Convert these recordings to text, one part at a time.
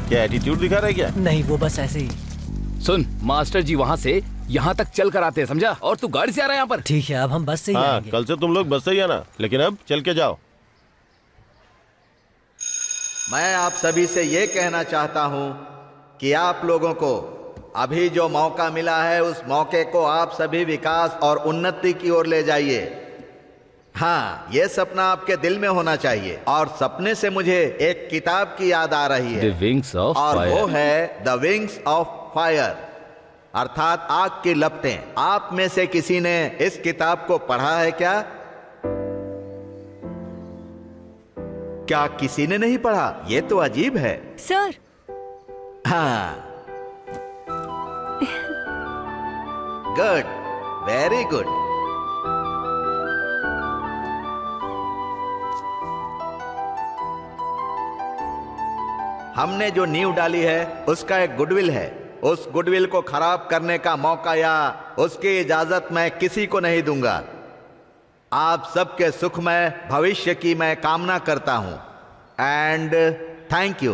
क्या एटीट्यूड दिखा रहा है क्या? नहीं, वो बस ऐसे ही। सुन, मास्टर जी वहाँ से यहाँ तक चल कर आते हैं, समझा? और तू गाड़ी से आ रहा है यहाँ पर। ठीक है, अब हम बस से ही हाँ, आएंगे। कल से तुम लोग बस से ही आना, लेकिन अब चल के जाओ। मैं आप सभी से ये कहना चाहता हूं कि आप लोगों को अभी जो मौका मिला है उस मौके को आप सभी विकास और उन्नति की ओर ले जाइए। हाँ, ये सपना आपके दिल में होना चाहिए। और सपने से मुझे एक किताब की याद आ रही है, The Wings of और Fire। वो है द विंग्स ऑफ फायर, अर्थात आग की लपटें। आप में से किसी ने इस किताब को पढ़ा है क्या? क्या किसी ने नहीं पढ़ा? ये तो अजीब है। सर, हाँ, गुड, वेरी गुड। हमने जो नींव डाली है उसका एक गुडविल है। उस गुडविल को खराब करने का मौका या उसकी इजाजत मैं किसी को नहीं दूंगा। आप सबके सुखमय भविष्य की मैं कामना करता हूं। And thank you.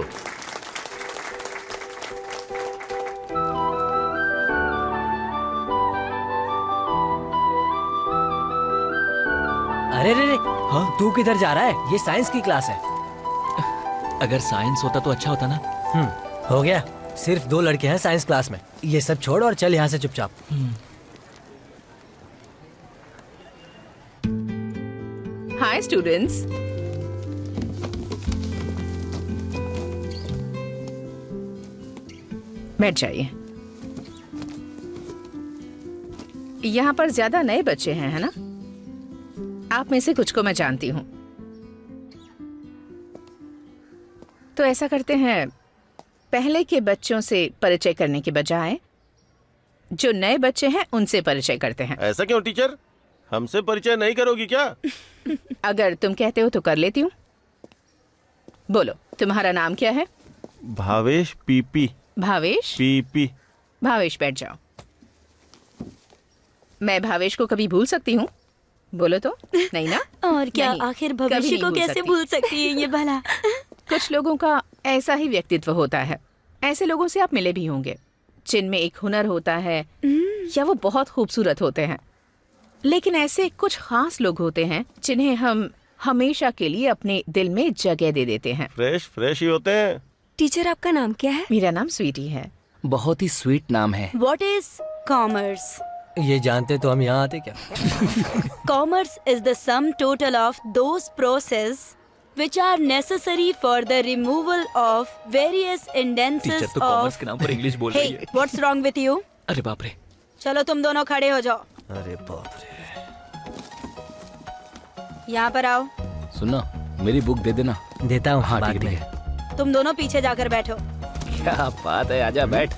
अरे रे रे, हाँ, तू किधर जा रहा है? ये साइंस की क्लास है। अगर साइंस होता तो अच्छा होता ना। हो गया। सिर्फ 2 लड़के हैं साइंस क्लास में। ये सब छोड़ और चल यहाँ से चुपचाप। हाय स्टूडेंट्स, बैठ जाइए। यहाँ पर ज्यादा नए बच्चे हैं, है ना? आप में से कुछ को मैं जानती हूँ। तो ऐसा करते हैं, पहले के बच्चों से परिचय करने के बजाय जो नए बच्चे हैं उनसे परिचय करते हैं। ऐसा क्यों टीचर? हमसे परिचय नहीं करोगी क्या? अगर तुम कहते हो तो कर लेती हूँ। बोलो, तुम्हारा नाम क्या है? भावेश पीपी। भावेश? पीपी। भावेश, बैठ जाओ। मैं भावेश को कभी भूल सकती हूँ? बोलो तो। नहीं ना? और क्या, नहीं, आखिर कभी भविष्य नहीं को भूल कैसे सकती। भूल सकती है ये भला। कुछ लोगों का ऐसा ही व्यक्तित्व होता है। ऐसे लोगों से आप मिले भी होंगे जिनमें एक हुनर होता है या वो बहुत खूबसूरत होते हैं। लेकिन ऐसे कुछ खास लोग होते हैं जिन्हें हम हमेशा के लिए अपने दिल में जगह दे देते हैं। फ्रेश फ्रेश ही होते हैं। टीचर, आपका नाम क्या है? मेरा नाम स्वीटी है। बहुत ही स्वीट नाम है। What is commerce? ये जानते तो हम यहाँ आते क्या? Commerce is the sum total of those process which are necessary for the removal of various teacher instances तो कॉमर्स of. के नाम पर इंग्लिश बोल रही Hey, है। what's wrong with you? अरे बाप रे। चलो तुम दोनों खड़े हो जाओ। अरे बाप रे। यहाँ पर आओ। सुनना, मेरी बुक दे देना। देता हूँ। हाँ, बाद ठीक है, में। ठीक है। तुम दोनों पीछे जाकर बैठो। क्या बात है, आजा बैठ।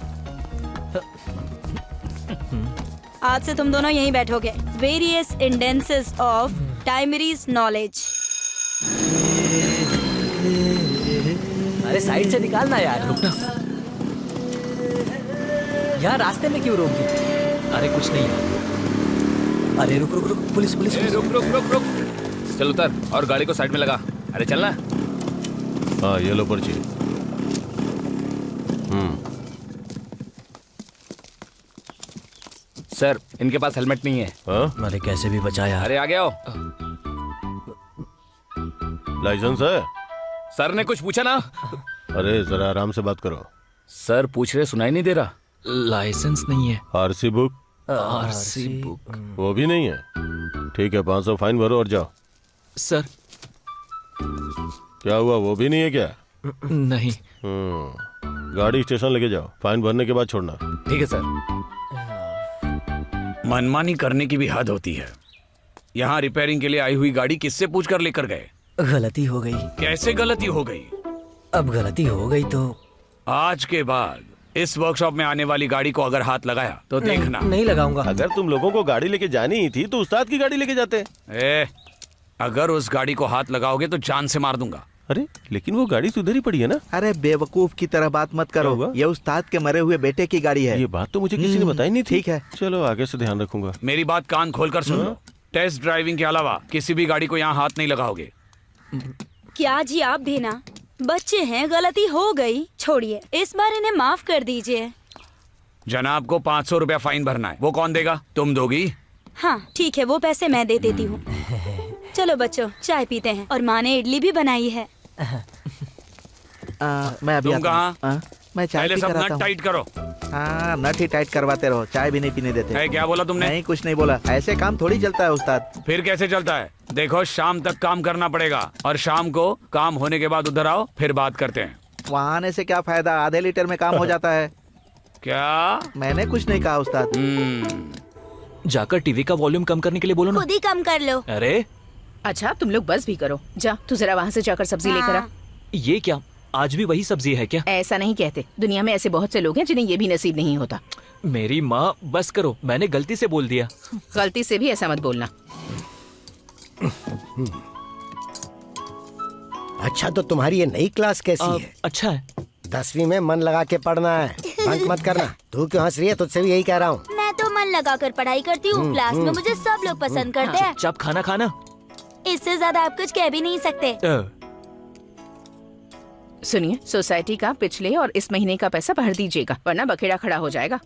आज से तुम दोनों यहीं बैठोगे। Various instances of Timy's knowledge. अरे साइड से निकालना यार। रुकना। यहाँ रास्ते में क्यों रोक दी? अरे कुछ नहीं। अरे रुक रुक रुक, पुलिस पुलिस। रुक रुक रुक रुक, चल उतर और गाड़ी को साइड में लगा। अरे चलना। हाँ, ये लो पर्ची। सर, इनके पास हेलमेट नहीं है। हाँ? अरे कैसे भी बचा यार। अरे आ गया हो। लाइसेंस है? सर ने कुछ पूछा ना? अरे जरा आराम से बात करो। सर पूछ रहे, सुनाई नहीं दे रहा? लाइसेंस नहीं है। RC book? आरसी बुक वो भी नहीं है। ठीक है, 500 फाइन भरो और जाओ। सर। क्या हुआ, वो भी नहीं है क्या? नहीं। गाड़ी स्टेशन लेके जाओ, फाइन भरने के बाद छोड़ना। ठीक है सर। मनमानी करने की भी हद होती है। यहाँ रिपेयरिंग के लिए आई हुई गाड़ी किससे पूछकर लेकर गए? गलती हो गई। कैसे गलती हो गई? अब गलती हो गई तो आज के बाद इस वर्कशॉप में आने वाली गाड़ी को अगर हाथ लगाया तो देखना। नहीं लगाऊंगा। अगर तुम लोगों को गाड़ी लेके जानी ही थी तो उस्ताद की गाड़ी लेके जाते। अगर उस गाड़ी को हाथ लगाओगे तो जान से मार दूंगा। अरे लेकिन वो गाड़ी सुधर ही पड़ी है ना। अरे बेवकूफ की तरह बात मत क्या करो। हुआ? ये उस्ताद के मरे हुए बेटे की गाड़ी है। ये बात तो मुझे किसी ने बताई नहीं थी। ठीक है, चलो आगे से ध्यान रखूंगा। मेरी बात कान खोलकर सुन लो। टेस्ट ड्राइविंग के अलावा किसी भी गाड़ी को यहाँ हाथ नहीं लगाओगे। क्या जी आप भी ना? बच्चे हैं, गलती हो गई, छोड़िए, इस बार इन्हें माफ कर दीजिए। जनाब को 500 रुपया फाइन भरना है, वो कौन देगा? तुम दोगी? हाँ ठीक है, वो पैसे मैं दे देती हूँ। चलो बच्चों, चाय पीते हैं। और माँ ने इडली भी बनाई है। मैं अभी तुम आता हूँ। कहाँ? मैं चाय पहले पी सब कर आता नट हूँ। टाइट करो। हाँ, नट ही टाइट करवाते रहो, चाय भी नहीं पीने देते। है, क्या बोला तुमने? नहीं, कुछ नहीं बोला। ऐसे काम थोड़ी चलता है उस्ताद। फिर कैसे चलता है? देखो, शाम तक काम करना पड़ेगा और शाम को काम होने के बाद उधर आओ, फिर बात करते हैं। वहाँ आने से क्या फायदा, आधे लीटर में काम हो जाता है। क्या? मैंने कुछ नहीं कहा उस्ताद। जाकर टीवी का वॉल्यूम कम करने के लिए बोलो ना। खुद ही कम कर लो। अरे अच्छा, तुम लोग बस भी करो। जा, तू जरा वहाँ से जाकर सब्जी लेकर आ। ये क्या, आज भी वही सब्जी है क्या? ऐसा नहीं कहते, दुनिया में ऐसे बहुत से लोग हैं जिन्हें ये भी नसीब नहीं होता। मेरी माँ, बस करो, मैंने गलती से बोल दिया। गलती से भी ऐसा मत बोलना। अच्छा, तो तुम्हारी ये नई क्लास कैसी है? अच्छा है। 10वीं में मन लगा के पढ़ना है, बंक मत करना। तू क्यों हंस रही है? तुझसे भी यही कह रहा हूँ। मैं तो मन लगाकर पढ़ाई करती हूँ। क्लास में मुझे सब लोग पसंद करते हैं। चुपचाप खाना खाना। इससे ज्यादा आप कुछ कह भी नहीं सकते। सुनिए, सोसाइटी का पिछले और इस महीने का पैसा भर दीजिएगा, वरना बखेड़ा खड़ा हो जाएगा।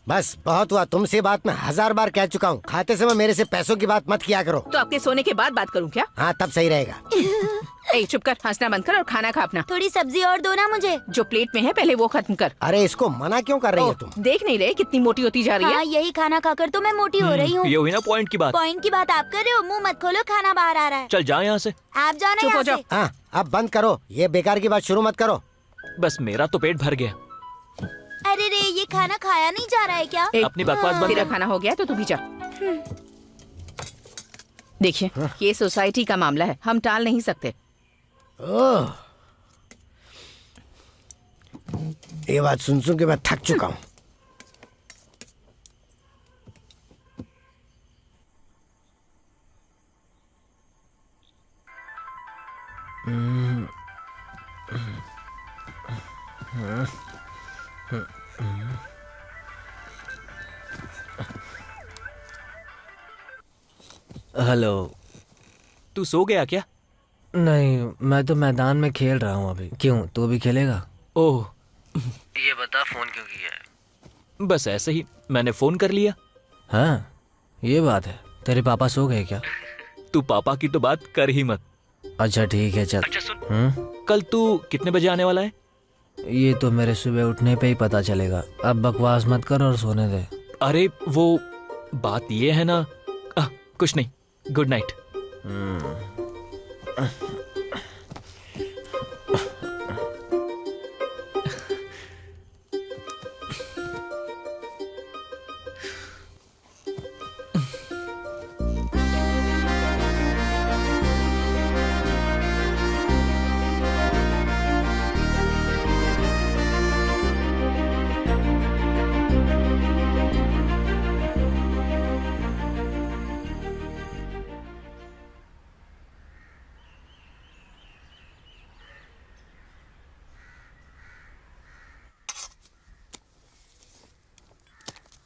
बस बहुत हुआ, तुमसे बात मैं 1000 बार कह चुका हूँ। खाते समय मेरे से पैसों की बात मत किया करो। तो आपके सोने के बाद बात करूँ क्या? हाँ, तब सही रहेगा। ए, चुप कर, हंसना बंद कर और खाना खा अपना। थोड़ी सब्जी और दो ना मुझे। जो प्लेट में है पहले वो खत्म कर। अरे, इसको मना क्यों कर रही हो तुम? देख नहीं रहे कितनी मोटी होती जा रही हाँ, है? यही खाना खाकर तो मैं मोटी हो रही हूँ। ये हुई ना पॉइंट की बात। पॉइंट की बात आप कर रहे हो। मुंह मत खोलो, खाना बाहर आ रहा है। चल जा यहाँ से। आप जाओ ना चुप हो यहाँ जाओ। से। हाँ, अब बंद करो, ये बेकार की बात शुरू मत करो। बस मेरा तो पेट भर गया। अरे रे, ये खाना खाया नहीं जा रहा है क्या? अपनी बकवास बंद तेरा कर। खाना हो गया तो तू भी जा। देखिए, ये सोसाइटी का मामला है, हम टाल नहीं सकते। ओह, ये बात सुन सुन के मैं थक चुका हूँ। हेलो। तू सो गया क्या? नहीं, मैं तो मैदान में खेल रहा हूँ अभी। क्यों, तू भी खेलेगा? ओह, ये बता, फोन क्यों किया है? बस ऐसे ही मैंने फोन कर लिया। हाँ, ये बात है। तेरे पापा सो गए क्या? तू पापा की तो बात कर ही मत। अच्छा ठीक है, चल। अच्छा सुन, कल तू कितने बजे आने वाला है? ये तो मेरे सुबह उठने पे ही पता चलेगा। अब बकवास मत कर और सोने दे। अरे वो बात ये है ना, कुछ नहीं, गुड नाइट।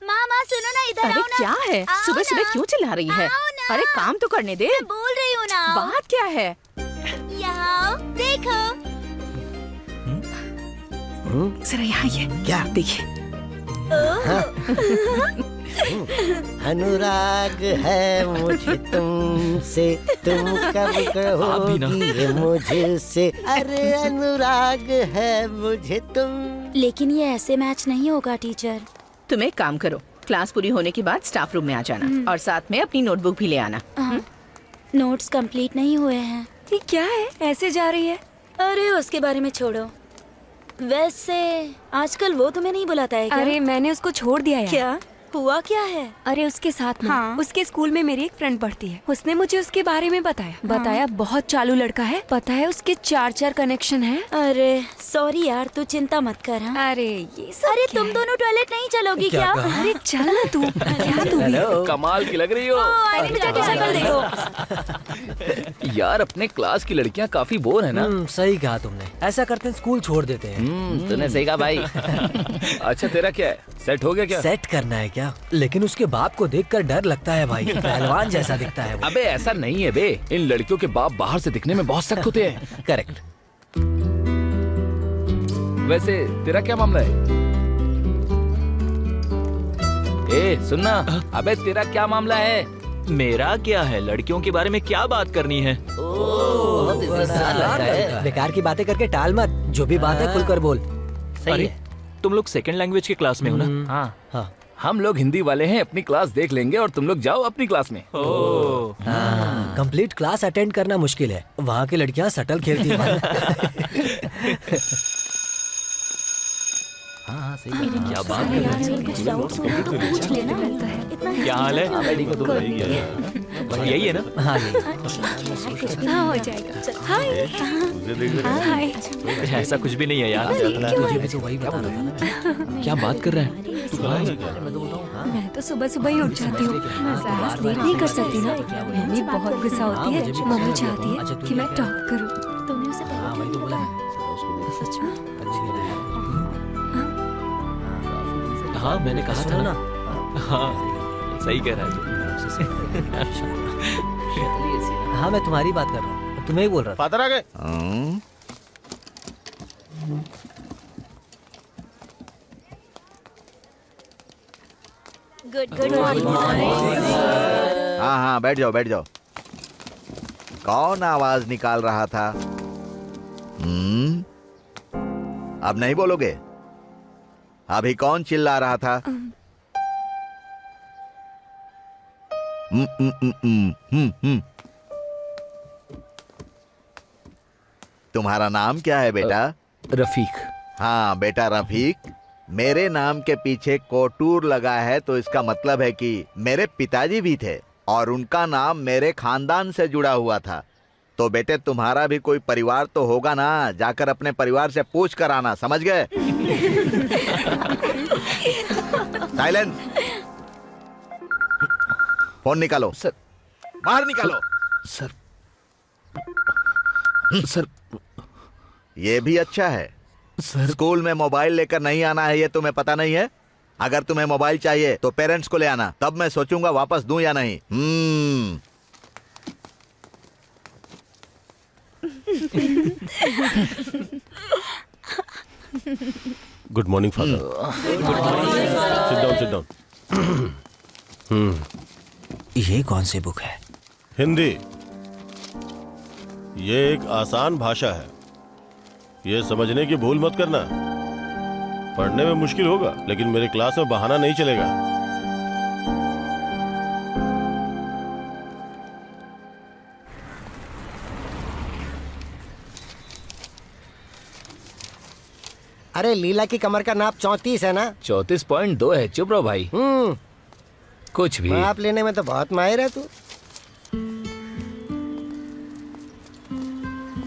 मामा सुनो ना, इधर अरे आओ ना। क्या है, आओ सुबह सुबह ना। क्यों चिल्ला रही है? आओ ना। अरे काम तो करने दे। मैं बोल रही हूँ ना। बात क्या है? यहाँ आओ, देखो। जरा यहाँ ये क्या? देखिए। अनुराग है मुझे तुमसे, तुम कब आप भी ना। कहोगी ये मुझसे। अरे अनुराग है मुझे तुम। लेकिन ये ऐसे मैच नहीं होगा टीचर। तुम एक काम करो, क्लास पूरी होने के बाद स्टाफ रूम में आ जाना और साथ में अपनी नोटबुक भी ले आना। नोट्स कंप्लीट नहीं हुए हैं। ये क्या है, ऐसे जा रही है? अरे उसके बारे में छोड़ो। वैसे आजकल वो तुम्हें नहीं बुलाता है क्या? अरे मैंने उसको छोड़ दिया यार। क्या हुआ, क्या है? अरे उसके साथ में हाँ। उसके स्कूल में मेरी एक फ्रेंड पढ़ती है। उसने मुझे उसके बारे में बताया बहुत चालू लड़का है। पता है उसके 4 कनेक्शन है। अरे सॉरी यार, तू चिंता मत कर। हाँ? अरे ये सब अरे क्या तुम है? दोनों टॉयलेट नहीं चलोगी क्या? अरे चल ना तू। क्या तू भी? कमाल की लग रही हो आईने जाके शक्ल देखो। यार। अपने क्लास की लड़कियां काफी बोर है ना। सही कहा तुमने। ऐसा करते हैं, स्कूल छोड़ देते हैं। तूने सही कहा भाई। अच्छा तेरा क्या है, सेट हो गया क्या? सेट करना है क्या? क्या? लेकिन उसके बाप को देखकर डर लगता है भाई, पहलवान जैसा दिखता है वो। अबे ऐसा नहीं है बे, इन लड़कियों के बाप बाहर से दिखने में बहुत सख्त होते हैं। करेक्ट। वैसे तेरा क्या मामला है? ए सुनना, अबे तेरा क्या मामला है? मेरा क्या है, लड़कियों के बारे में क्या बात करनी है? बेकार की बातें करके टाल मत, जो भी बात है खुलकर बोल। अरे तुम लोग सेकंड लैंग्वेज की क्लास में हो ना? हाँ हाँ। हम लोग हिंदी वाले हैं, अपनी क्लास देख लेंगे और तुम लोग जाओ अपनी क्लास में। कंप्लीट क्लास अटेंड करना मुश्किल है, वहाँ की लड़कियाँ सटल खेलती हैं। हाँ सही क्या बात कर रहे हैं? क्या हाल है? यही है ना? हाँ हाँ हो जाएगा। हाय हाय। ऐसा कुछ भी नहीं है यार। तुझे भी तो वही बता रहा था ना। क्या बात कर रहा है? मैं तो सुबह सुबह ही उठ जाती हूँ, क्लास लेट नहीं कर सकती ना। मम्मी बहुत गुस्सा होती है, मम्मी चाहती है कि मैं टॉप करूँ। तुमने उसे हाँ वही तो बोला है। सच में? हाँ मैंने कहा था ना। हाँ सही कह रहा है तू। हाँ मैं तुम्हारी बात कर रहा हूँ, तुम्हें ही बोल रहा था। फादर आ गए? Good morning. हाँ हाँ बैठ जाओ बैठ जाओ। कौन आवाज निकाल रहा था? अब नहीं बोलोगे? अभी कौन चिल्ला रहा था? तुम्हारा नाम क्या है बेटा? रफीक। हाँ बेटा रफीक, मेरे नाम के पीछे कोटूर लगा है तो इसका मतलब है कि मेरे पिताजी भी थे और उनका नाम मेरे खानदान से जुड़ा हुआ था। तो बेटे तुम्हारा भी कोई परिवार तो होगा ना, जाकर अपने परिवार से पूछ कर आना, समझ गए? साइलेंस। फोन निकालो सर। बाहर निकालो सर। सर ये भी अच्छा है। सर स्कूल में मोबाइल लेकर नहीं आना है, ये तुम्हें पता नहीं है? अगर तुम्हें मोबाइल चाहिए तो पेरेंट्स को ले आना, तब मैं सोचूंगा वापस दूं या नहीं। Good morning father. Sit down. ये कौन सी बुक है? हिंदी। ये एक आसान भाषा है, ये समझने की भूल मत करना। पढ़ने में मुश्किल होगा लेकिन मेरे क्लास में बहाना नहीं चलेगा। अरे लीला की कमर का नाप 34 है ना? 34.2 है। चुप रहो भाई। कुछ भी। नाप लेने में तो बहुत माहिर है तू।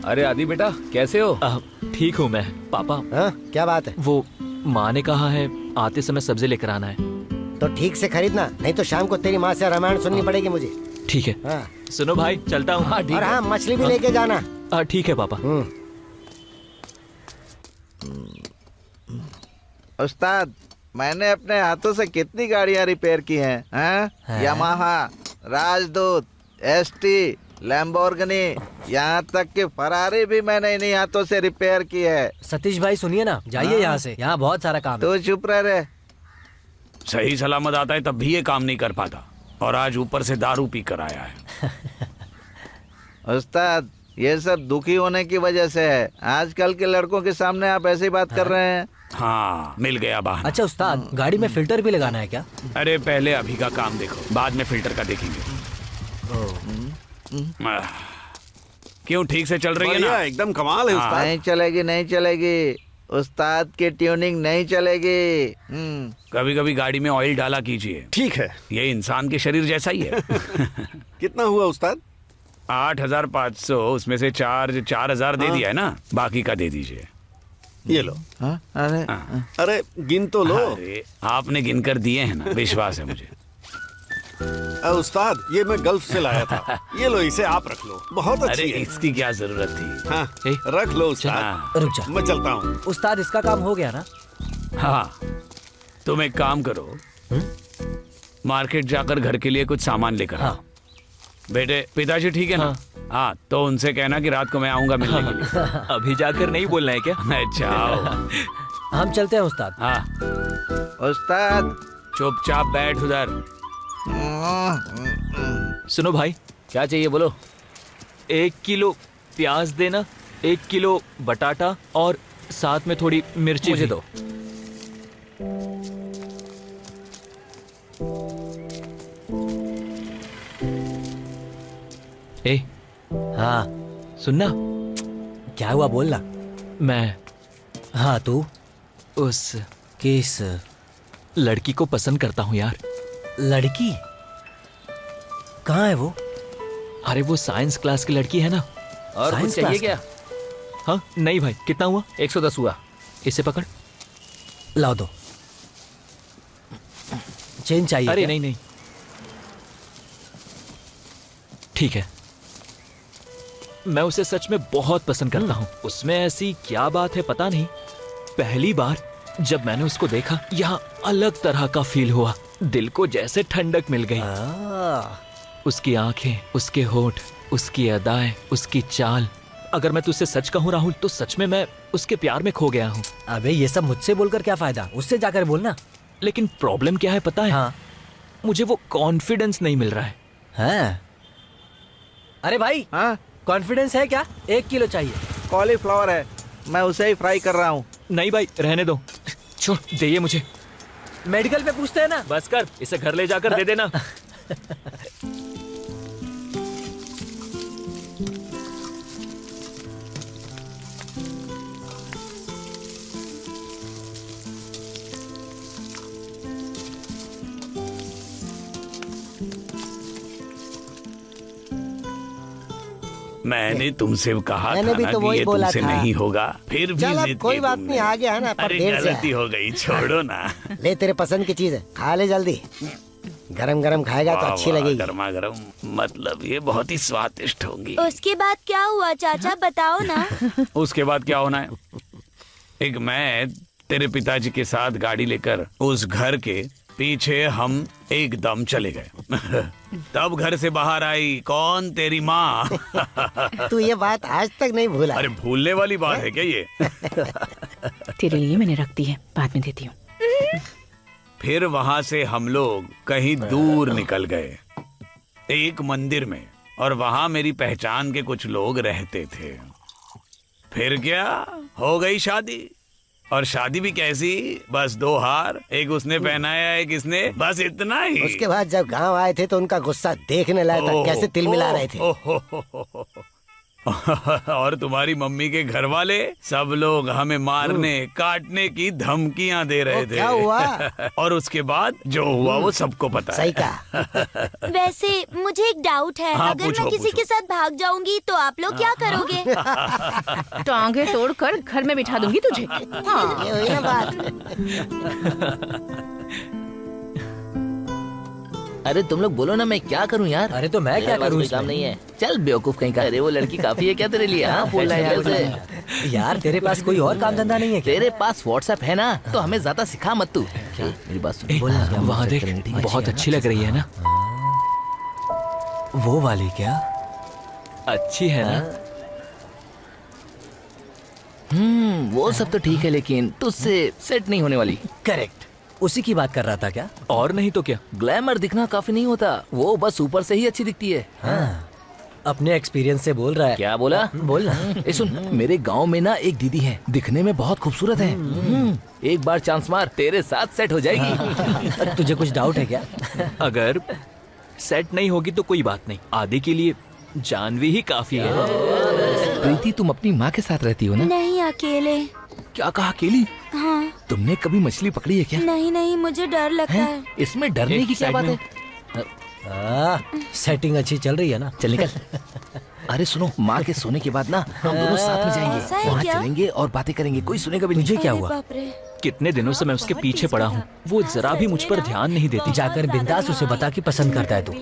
अरे आदि बेटा कैसे हो? ठीक हूँ मैं। पापा हाँ क्या बात है? वो माँ ने कहा है आते समय सब्जी लेकर आना है। तो ठीक से खरीदना, नहीं तो शाम को तेरी माँ से रामायण सुननी पड़ेगी मुझे। ठीक है। हाँ सुनो भाई चलता हूँ। हाँ ठीक और है। हाँ मछली भी लेके जाना। ठीक है पापा। उस्ताद मैंने अपने हाथों से कितनी गाड़ियां रिपेयर की हैं? हैं? यामाहा, राजदूत, एसटी, लैम्बोर्गिनी, यहाँ तक कि फरारी भी मैंने इन्हीं हाथों से रिपेयर की है। सतीश भाई सुनिए ना, जाइए यहाँ से, यहाँ बहुत सारा काम है। तो चुप रह रे। सही सलामत आता है तब भी ये काम नहीं कर पाता और आज ऊपर से दारू पी कर आया है। उस्ताद ये सब दुखी होने की वजह से है। आजकल के लड़कों के सामने आप ऐसी बात कर रहे हैं। हाँ मिल गया बहाना। अच्छा उस्ताद, गाड़ी में फिल्टर भी लगाना है क्या? अरे पहले अभी का काम देखो, बाद में फिल्टर का देखेंगे। क्यों ठीक से चल रही है ना? एकदम कमाल है उस्ताद। नहीं चलेगी नहीं चलेगी, उस्ताद की ट्यूनिंग नहीं चलेगी। कभी कभी गाड़ी में ऑयल डाला कीजिए। ठीक है। ये इंसान के शरीर जैसा ही है। कितना हुआ उस्ताद? 8,500, उसमें से 4,000 दे दिया है ना, बाकी का दे दीजिए। ये लो। अरे अरे गिन तो लो। अरे आपने गिन कर दिए हैं ना, विश्वास है मुझे। उस्ताद ये मैं गल्फ से लाया था। ये लो, इसे आप रख लो, बहुत अरे अच्छी है। इसकी क्या जरूरत थी? हाँ रख लो उस्ताद। हाँ, रुक जा। मैं चलता हूँ। उस्ताद इसका काम हो गया ना? हाँ तुम एक काम करो, मार्केट जाकर घर के लिए कुछ सामान लेकर आओ। बेटे पिताजी ठीक है ना? हाँ तो उनसे कहना कि रात को मैं आऊंगा मिलने के लिए। अभी जाकर नहीं बोलना है क्या? जाओ। हम चलते हैं उस्ताद। हाँ उस्ताद चुपचाप बैठ उधर। सुनो भाई, क्या चाहिए बोलो। 1 किलो प्याज देना, 1 किलो बटाटा और साथ में थोड़ी मिर्ची मुझे भी। दो। ए हाँ सुनना, क्या हुआ बोलना। मैं हाँ तू उस किस लड़की को पसंद करता हूँ यार। लड़की? कहाँ है वो? अरे वो साइंस क्लास की लड़की है ना। और कुछ साइंस चाहिए क्लास क्या? हाँ नहीं भाई, कितना हुआ? 110 हुआ। इसे पकड़। लाओ दो। चेन चाहिए अरे क्या? नहीं नहीं, ठीक है। मैं उसे सच में बहुत पसंद करता हूँ। उसमें ऐसी क्या बात है पता नहीं, पहली बार जब मैंने उसको देखा यहाँ अलग तरह का फील हुआ। दिल को जैसे ठंडक मिल गई। उसकी आंखें, उसके होठ, उसकी अदाएं, उसकी चाल। अगर मैं तुझसे सच कहूँ राहुल, तो सच में मैं उसके प्यार में खो गया हूँ। अबे ये सब मुझसे बोलकर क्या फायदा, उससे जाकर बोलना। लेकिन प्रॉब्लम क्या है पता है? हाँ। मुझे वो कॉन्फिडेंस नहीं मिल रहा है। हाँ। अरे भाई, हाँ कॉन्फिडेंस है क्या? 1 किलो चाहिए। कॉलीफ्लावर है, मैं उसे ही फ्राई कर रहा हूँ। नहीं भाई रहने दो, छोड़ दे ये मुझे। मेडिकल पे पूछते हैं ना। बस कर, इसे घर ले जाकर दे देना। मैंने तुमसे कहा मैंने था भी ना तो कि वही ये बोला तुमसे था। नहीं होगा, फिर भी चल अब जिद कोई की बात तुमने। नहीं, आ गया है ना, पर अरे देर से गलती हो गई, छोड़ो ना। ले तेरे पसंद की चीज है, खा ले जल्दी। गरम गरम खाएगा तो वाह, अच्छी वाह, लगेगी। गर्मा गर्म, मतलब ये बहुत ही स्वादिष्ट होंगी। उसके बाद क्या हुआ चाचा, बताओ ना। उसके बाद क्या होना है? एक मैं तेरे पिताजी के साथ गाड़ी लेकर उस घर के पीछे हम एकदम चले गए। तब घर से बाहर आई कौन? तेरी माँ। तू ये बात आज तक नहीं भूला। अरे भूलने वाली बात है क्या ये? तेरे लिए मैंने रख दी है, बाद में देती हूँ। फिर वहां से हम लोग कहीं दूर निकल गए, एक मंदिर में, और वहां मेरी पहचान के कुछ लोग रहते थे। फिर क्या हो गई शादी, और शादी भी कैसी, बस 2 हार, एक उसने पहनाया एक इसने, बस इतना ही। उसके बाद जब गांव आए थे तो उनका गुस्सा देखने लायक था, कैसे तिल मिला रहे थे। और तुम्हारी मम्मी के घर वाले सब लोग हमें मारने काटने की धमकियां दे रहे थे। क्या हुआ? और उसके बाद जो हुआ वो सबको पता है। सही कहा। वैसे मुझे एक डाउट है, हाँ, अगर पूछो, मैं किसी पूछो। के साथ भाग जाऊंगी तो आप लोग क्या करोगे? टांगे तोड़कर घर में बिठा दूंगी तुझे। हाँ। ये हुई ना बात। अरे तुम लोग बोलो ना, मैं क्या करूं यार? अरे तो मैं क्या करूं कोई काम इसमें? नहीं है। चल बेवकूफ कहीं का। अरे वो लड़की काफी है क्या तेरे लिए? हाँ बोल रहा है यार उसे। यार तेरे पास कोई और काम धंधा नहीं है क्या? तेरे पास व्हाट्सएप है ना, तो हमें ज्यादा सिखा मत तू। मेरी बात सुन। वहाँ देख, बहुत अच्छी लग रही है ना। वो वाली क्या? अच्छी है ना? वो सब तो ठीक है, लेकिन तुझसे सेट नहीं होने वाली। करेक्ट, उसी की बात कर रहा था क्या? और नहीं तो क्या। ग्लैमर दिखना काफी नहीं होता, वो बस ऊपर से ही अच्छी दिखती है। हाँ, अपने एक्सपीरियंस से बोल रहा है। क्या बोला? बोल ना। ए सुन, मेरे गांव में ना एक दीदी है, दिखने में बहुत खूबसूरत है। एक बार चांस मार, तेरे साथ सेट हो जाएगी। तुझे कुछ डाउट है क्या? अगर सेट नहीं होगी तो कोई बात नहीं, आदि के लिए जानवी ही काफी है। प्रीति, तुम अपनी माँ के साथ रहती हो ना? नहीं, अकेले। क्या कहा, अकेली? हाँ। तुमने कभी मछली पकड़ी है क्या? नहीं नहीं, मुझे डर लगता है। इसमें डरने की क्या बात है? सेटिंग अच्छी चल रही है ना? चल निकल। अरे सुनो, माँ के सोने के बाद ना हम दोनों साथ में ऐसा जाएंगे, है वहाँ क्या? चलेंगे और बातें करेंगे, कोई सुनेगा भी नहीं। तुझे क्या अरे हुआ? बाप रे। कितने दिनों से मैं उसके पीछे पड़ा हूँ, वो जरा भी मुझ पर ध्यान नहीं देती। जाकर बिंदास उसे बता कि पसंद करता है तू।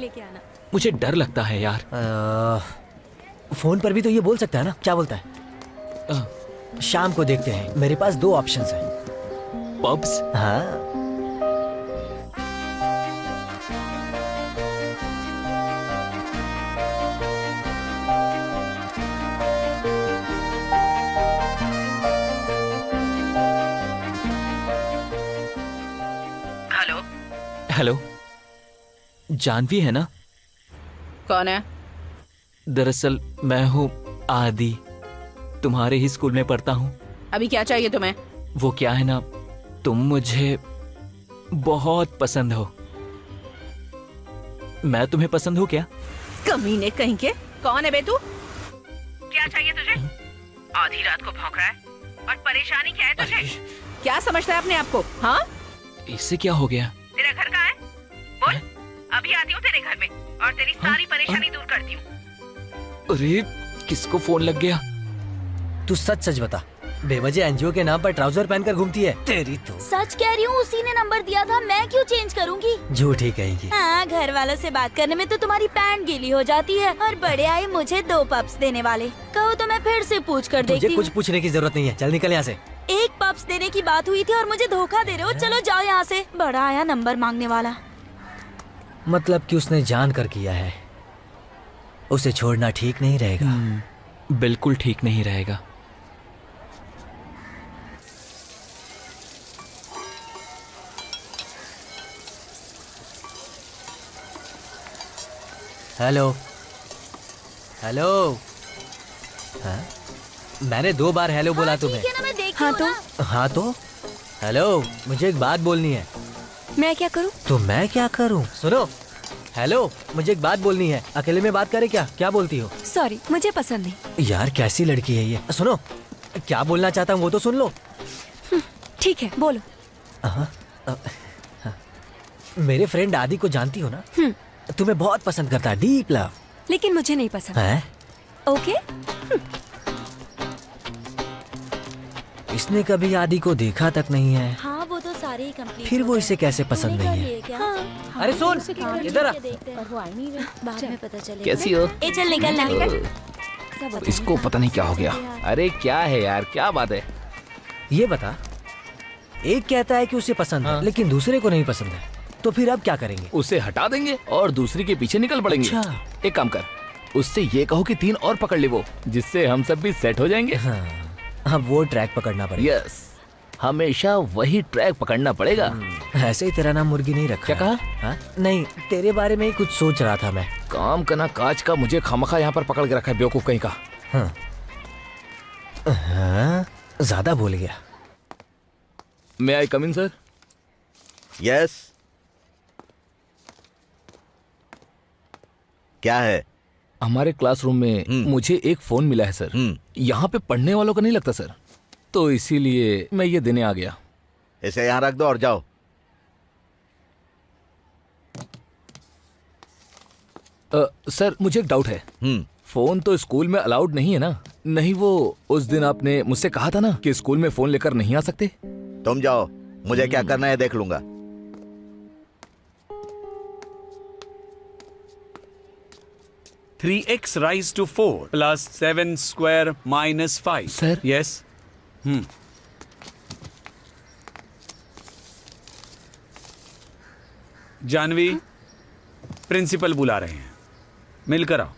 मुझे डर लगता है यार। फोन पर भी तो ये बोल सकता है ना? क्या बोलता है? शाम को देखते हैं, मेरे पास 2 ऑप्शंस हैं। पब्स? हाँ। हेलो, जानवी है ना? कौन है? दरअसल मैं हूँ आदि, तुम्हारे ही स्कूल में पढ़ता हूँ। अभी क्या चाहिए तुम्हें? वो क्या है ना, तुम मुझे बहुत पसंद हो। मैं तुम्हें पसंद हूँ क्या? कमीने कहीं के। कौन है बे तू? क्या चाहिए तुझे? आधी रात को भौंक रहा है और परेशानी क्या है तुझे? क्या समझता है अपने आप को? हाँ, इससे क्या हो गया? तेरा घर कहाँ है? बोल, अभी आती हूँ तेरे घर में और तेरी सारी परेशानी दूर करती हूँ। अरे किसको फोन लग गया? तू सच सच बता, बेवजह एनजीओ के नाम पर ट्राउजर पहनकर घूमती है? तेरी तो। सच कह रही हूँ, उसी ने नंबर दिया था, मैं क्यों चेंज करूँगी? झूठी कहेंगी। हाँ, घर वालों से बात करने में तो तुम्हारी पैंट गीली हो जाती है और बड़े आए मुझे 2 पप्स देने वाले। कहो तो मैं फिर से पूछ कर तुझे देखती कुछ हूँ। पूछने की जरूरत नहीं है, चल निकल यहाँ से। एक पप्स देने की बात हुई थी और मुझे धोखा दे रहे हो। चलो जाओ यहाँ से। बड़ा आया नंबर मांगने वाला। मतलब कि उसने जान कर किया है। उसे छोड़ना ठीक नहीं रहेगा। बिल्कुल ठीक नहीं रहेगा। Hello hello. हाँ? मैंने 2 बार हेलो बोला तुम्हें। ठीक है ना, मैं देखती हाँ हूँ तो ना। हाँ तो हेलो, मुझे एक बात बोलनी है। मैं क्या करूँ? तो मैं क्या करूँ? सुनो, हेलो, मुझे एक बात बोलनी है। अकेले में बात करे क्या? क्या बोलती हो? सॉरी, मुझे पसंद नहीं। यार कैसी लड़की है ये। सुनो, क्या बोलना चाहता हूँ वो तो सुन लो। ठीक है, बोलो। हाँ, हाँ। मेरे फ्रेंड आदि को जानती हो ना? तुम्हें बहुत पसंद करता है, डीप लव। लेकिन मुझे नहीं पसंद। है? ओके। इसने कभी आदि को देखा तक नहीं है, हाँ, वो तो सारे ही कंप्लीट। फिर वो इसे कैसे पसंद नहीं है? हाँ। अरे सुन, इधर आ। बाद में पता चलेगा। कैसी हो? ए चल निकल ना। इसको पता नहीं क्या हो गया। अरे क्या है यार, क्या बात है? ये बता, एक कहता है कि उसे पसंद है लेकिन दूसरे को नहीं पसंद है, तो फिर अब क्या करेंगे? उसे हटा देंगे और दूसरी के पीछे निकल पड़ेंगे। अच्छा। एक काम कर, उससे ये कहो कि 3 और पकड़ ले वो, जिससे हम सब भी सेट हो जाएंगे। हाँ, अब वो ट्रैक पकड़ना पड़ेगा। यस, हमेशा वही ट्रैक पकड़ना पड़ेगा। ऐसे ही तेरा नाम मुर्गी नहीं रखा। क्या कहा? हाँ? नहीं, तेरे बारे में ही कुछ सोच रहा था मैं। काम करना काज का, मुझे खामखा यहाँ पर पकड़ के रखा है, बेवकूफ कहीं का। हाँ, हाँ, ज्यादा बोल गया। मे आई कम इन सर? यस। क्या है? हमारे क्लासरूम में मुझे एक फोन मिला है सर। यहाँ पे पढ़ने वालों का नहीं लगता सर, तो इसीलिए मैं ये देने आ गया। इसे यहाँ रख दो और जाओ। सर मुझे एक डाउट है। फोन तो स्कूल में अलाउड नहीं है ना? नहीं, वो उस दिन आपने मुझसे कहा था ना कि स्कूल में फोन लेकर नहीं आ सकते। तुम जाओ, मुझे क्या करना है देख लूंगा। 3x raised to 4 plus 7 square minus 5. Sir? Yes. Janvi, principal बुला रहे हैं, मिलकर आओ।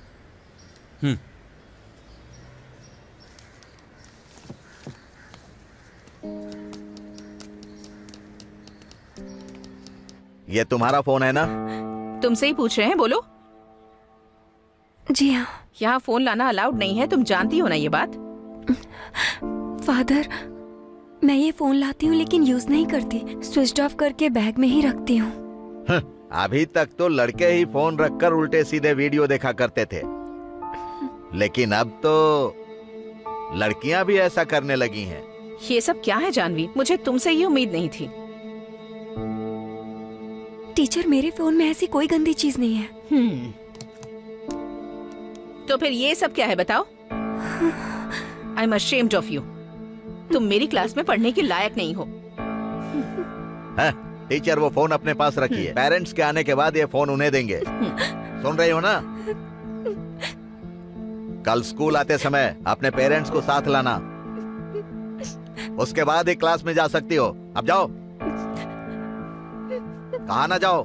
ये तुम्हारा फोन है ना? तुमसे ही पूछ रहे हैं, बोलो। जी हाँ। यहाँ फोन लाना अलाउड नहीं है, तुम जानती हो ना ये बात? फादर, मैं ये फोन लाती हूँ लेकिन यूज नहीं करती, स्विच ऑफ करके बैग में ही रखती हूँ। अभी तक तो लड़के ही फोन रखकर उल्टे सीधे वीडियो देखा करते थे, लेकिन अब तो लड़कियां भी ऐसा करने लगी हैं। ये सब क्या है जानवी? मुझे तुमसे ये उम्मीद नहीं थी। टीचर, मेरे फोन में ऐसी कोई गंदी चीज नहीं है। तो फिर ये सब क्या है बताओ? I am ashamed of you. तुम मेरी क्लास में पढ़ने के लायक नहीं हो। टीचर वो फोन अपने पास रखिए, पेरेंट्स के आने के बाद ये फोन उन्हें देंगे। सुन रही हो ना? कल स्कूल आते समय अपने पेरेंट्स को साथ लाना, उसके बाद ही क्लास में जा सकती हो। अब जाओ। कहा ना जाओ।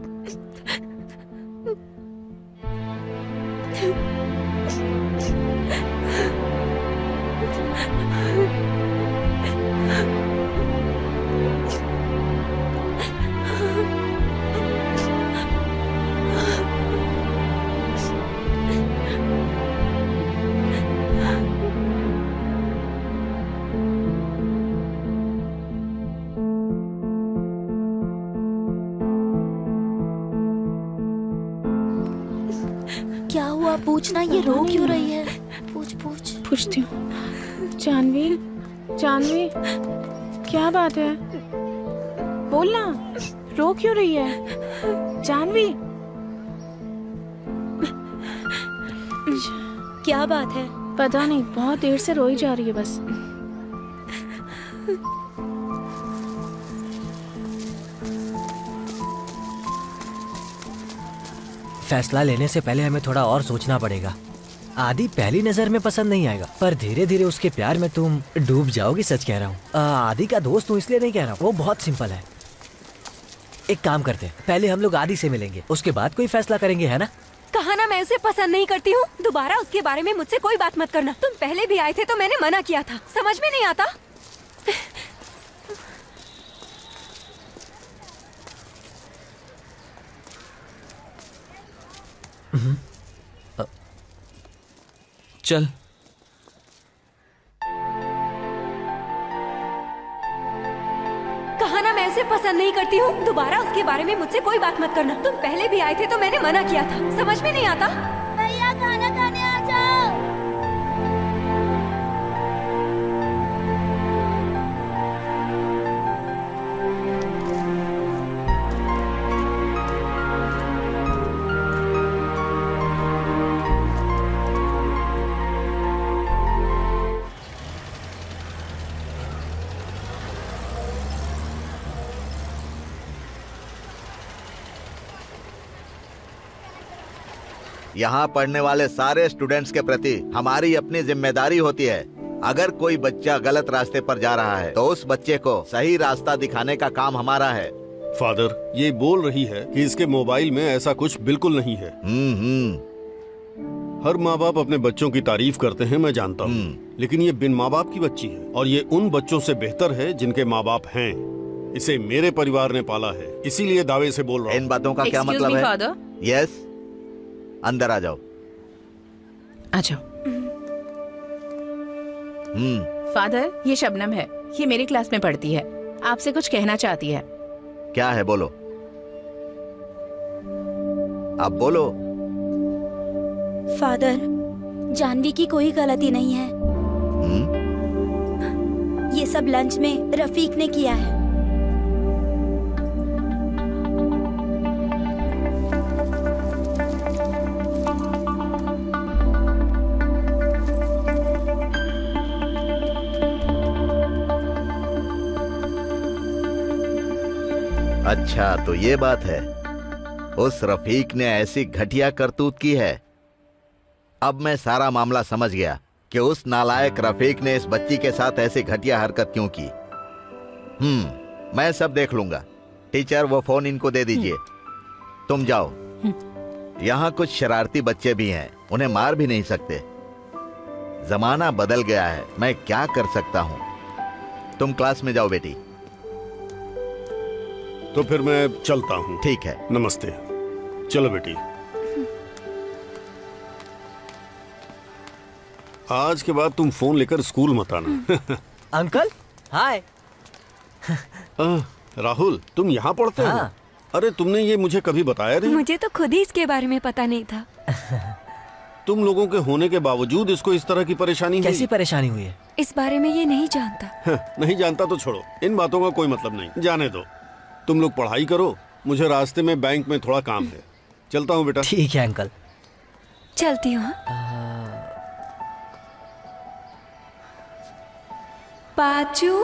हुआ? पूछना, ये रो क्यों रही है? पूछ पूछ। पूछती हूँ। जानवी, जानवी, क्या बात है? बोलना, रो क्यों रही है? जानवी, क्या बात है? पता नहीं, बहुत देर से रोई जा रही है बस। फैसला लेने से पहले हमें थोड़ा और सोचना पड़ेगा। आदि पहली नजर में पसंद नहीं आएगा, पर धीरे धीरे उसके प्यार में तुम डूब जाओगी। सच कह रहा हूँ। आदि का दोस्त हूँ इसलिए नहीं कह रहा हूँ, वो बहुत सिंपल है। एक काम करते हैं, पहले हम लोग आदि से मिलेंगे, उसके बाद कोई फैसला करेंगे, है ना? कहा ना मैं उसे पसंद नहीं करती हूँ। दोबारा उसके बारे में मुझसे कोई बात मत करना। तुम पहले भी आए थे तो मैंने मना किया था। समझ में नहीं आता? चल। कहा ना मैं उसे पसंद नहीं करती हूँ। दोबारा उसके बारे में मुझसे कोई बात मत करना। तुम पहले भी आए थे तो मैंने मना किया था। समझ में नहीं आता? भैया खाना खाने आ जाओ। यहाँ पढ़ने वाले सारे स्टूडेंट्स के प्रति हमारी अपनी जिम्मेदारी होती है। अगर कोई बच्चा गलत रास्ते पर जा रहा है तो उस बच्चे को सही रास्ता दिखाने का काम हमारा है। फादर, ये बोल रही है कि इसके मोबाइल में ऐसा कुछ बिल्कुल नहीं है। हर माँ बाप अपने बच्चों की तारीफ करते हैं, मैं जानता हूँ, लेकिन ये बिन माँ बाप की बच्ची है और ये उन बच्चों से बेहतर है जिनके माँ बाप हैं। इसे मेरे परिवार ने पाला है, इसीलिए दावे से बोल रहा हूँ। इन बातों का क्या Excuse मतलब me, है? father? यस, अंदर आ जाओ। आ जाओ। फादर, ये शबनम है, ये मेरी क्लास में पढ़ती है, आपसे कुछ कहना चाहती है। क्या है, बोलो। अब बोलो। फादर, जानवी की कोई गलती नहीं है। ये सब लंच में रफीक ने किया है। अच्छा, तो ये बात है। उस रफीक ने ऐसी घटिया करतूत की है। अब मैं सारा मामला समझ गया कि उस नालायक रफीक ने इस बच्ची के साथ ऐसी घटिया हरकत क्यों की। मैं सब देख लूंगा। टीचर, वो फोन इनको दे दीजिए। तुम जाओ। यहाँ कुछ शरारती बच्चे भी हैं, उन्हें मार भी नहीं सकते। जमाना बदल गया है, मैं क्या कर सकता हूँ। तुम क्लास में जाओ बेटी। तो फिर मैं चलता हूँ। ठीक है। नमस्ते। चलो बेटी। आज के बाद तुम फोन लेकर स्कूल मत आना। अंकल, हाय। राहुल, तुम यहाँ पढ़ते हो? अरे, तुमने ये मुझे कभी बताया नहीं। मुझे तो खुद ही इसके बारे में पता नहीं था। तुम लोगों के होने के बावजूद इसको इस तरह की परेशानी हुई? कैसी परेशानी हुई है? इस बारे में ये नहीं जानता। नहीं जानता तो छोड़ो, इन बातों का कोई मतलब नहीं, जाने दो। तुम लोग पढ़ाई करो, मुझे रास्ते में बैंक में थोड़ा काम है। चलता हूँ बेटा। ठीक है अंकल। चलती हूँ। पाचू,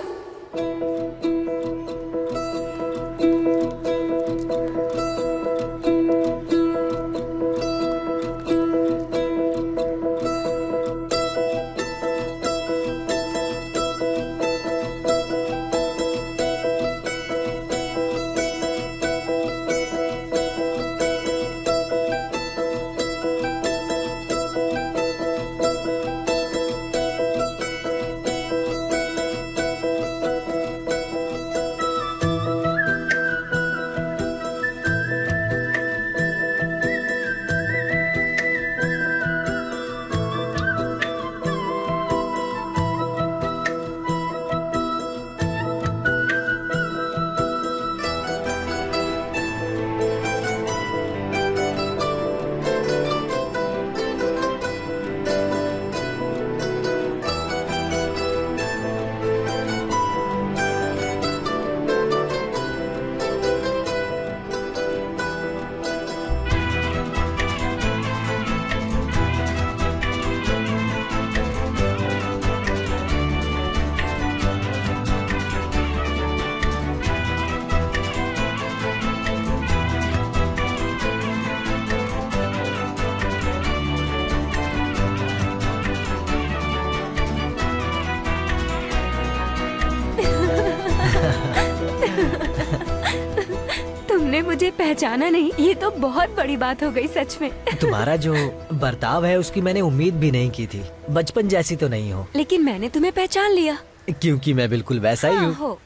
पहचाना नहीं, ये तो बहुत बड़ी बात हो गई सच में। तुम्हारा जो बर्ताव है उसकी मैंने उम्मीद भी नहीं की थी। बचपन जैसी तो नहीं हो। लेकिन मैंने तुम्हें पहचान लिया। क्योंकि मैं बिल्कुल वैसा ही हूँ। हो।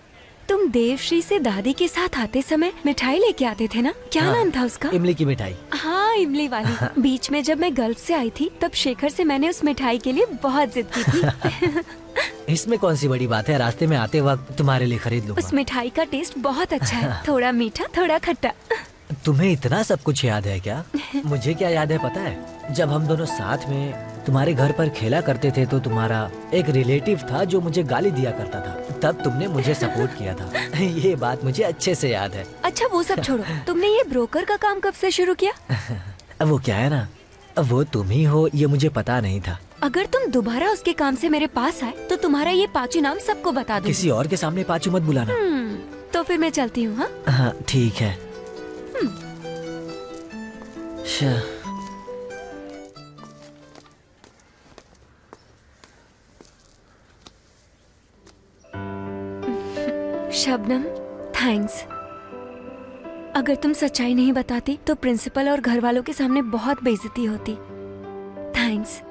तुम देवश्री से दादी के साथ आते समय मिठाई लेके आते थे ना, क्या हाँ, नाम था उसका? इमली की मिठाई। हाँ, इमली वाली। बीच में जब मैं गल्फ से आई थी तब शेखर से मैंने उस मिठाई के लिए बहुत जिद की थी। इसमें कौन सी बड़ी बात है, रास्ते में आते वक्त तुम्हारे लिए खरीद लूंगा। उस मिठाई का टेस्ट बहुत अच्छा है, थोड़ा मीठा थोड़ा खट्टा। तुम्हें इतना सब कुछ याद है क्या? मुझे क्या याद है पता है, जब हम दोनों साथ में तुम्हारे घर पर खेला करते थे तो तुम्हारा एक रिलेटिव था जो मुझे गाली दिया करता था, तब तुमने मुझे सपोर्ट किया था। ये बात मुझे अच्छे से याद है। अच्छा वो सब छोड़ो, तुमने ये ब्रोकर का काम कब से शुरू किया? अब वो क्या है ना, वो तुम ही हो ये मुझे पता नहीं था। अगर तुम दोबारा उसके काम से मेरे पास आए तो तुम्हारा ये पाचू नाम सबको बता दूंगी। किसी और के सामने पाचू मत बुलाना। तो फिर मैं चलती हूँ। हाँ हाँ ठीक है। शबनम, थैंक्स। अगर तुम सच्चाई नहीं बताती तो प्रिंसिपल और घर वालों के सामने बहुत बेइज्जती होती। थैंक्स।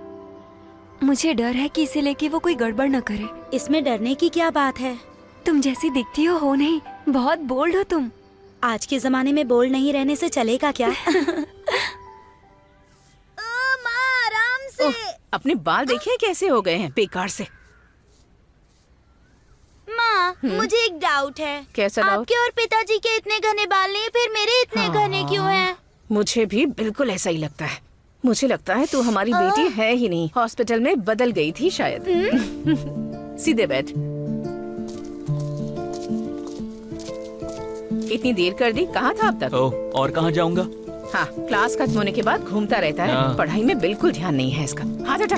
मुझे डर है कि इसे लेके वो कोई गड़बड़ न करे। इसमें डरने की क्या बात है? तुम जैसी दिखती हो नहीं, बहुत बोल्ड हो तुम। आज के जमाने में बोल्ड नहीं रहने से चलेगा क्या? माँ आराम से। अपने बाल देखिए कैसे हो गए हैं बेकार से। माँ मुझे एक डाउट है। कैसा डाउट? आपके और पिताजी के इतने घने बाल नहीं, फिर मेरे इतने घने क्यों हैं? मुझे भी बिल्कुल ऐसा ही लगता है। मुझे लगता है तू हमारी बेटी है ही नहीं, हॉस्पिटल में बदल गई थी शायद। सीधे बैठ। इतनी देर कर दी, कहाँ था अब तक? ओह, और कहाँ जाऊंगा? हाँ, क्लास खत्म होने के बाद घूमता रहता है। हाँ। पढ़ाई में बिल्कुल ध्यान नहीं है इसका। हाथ हटा।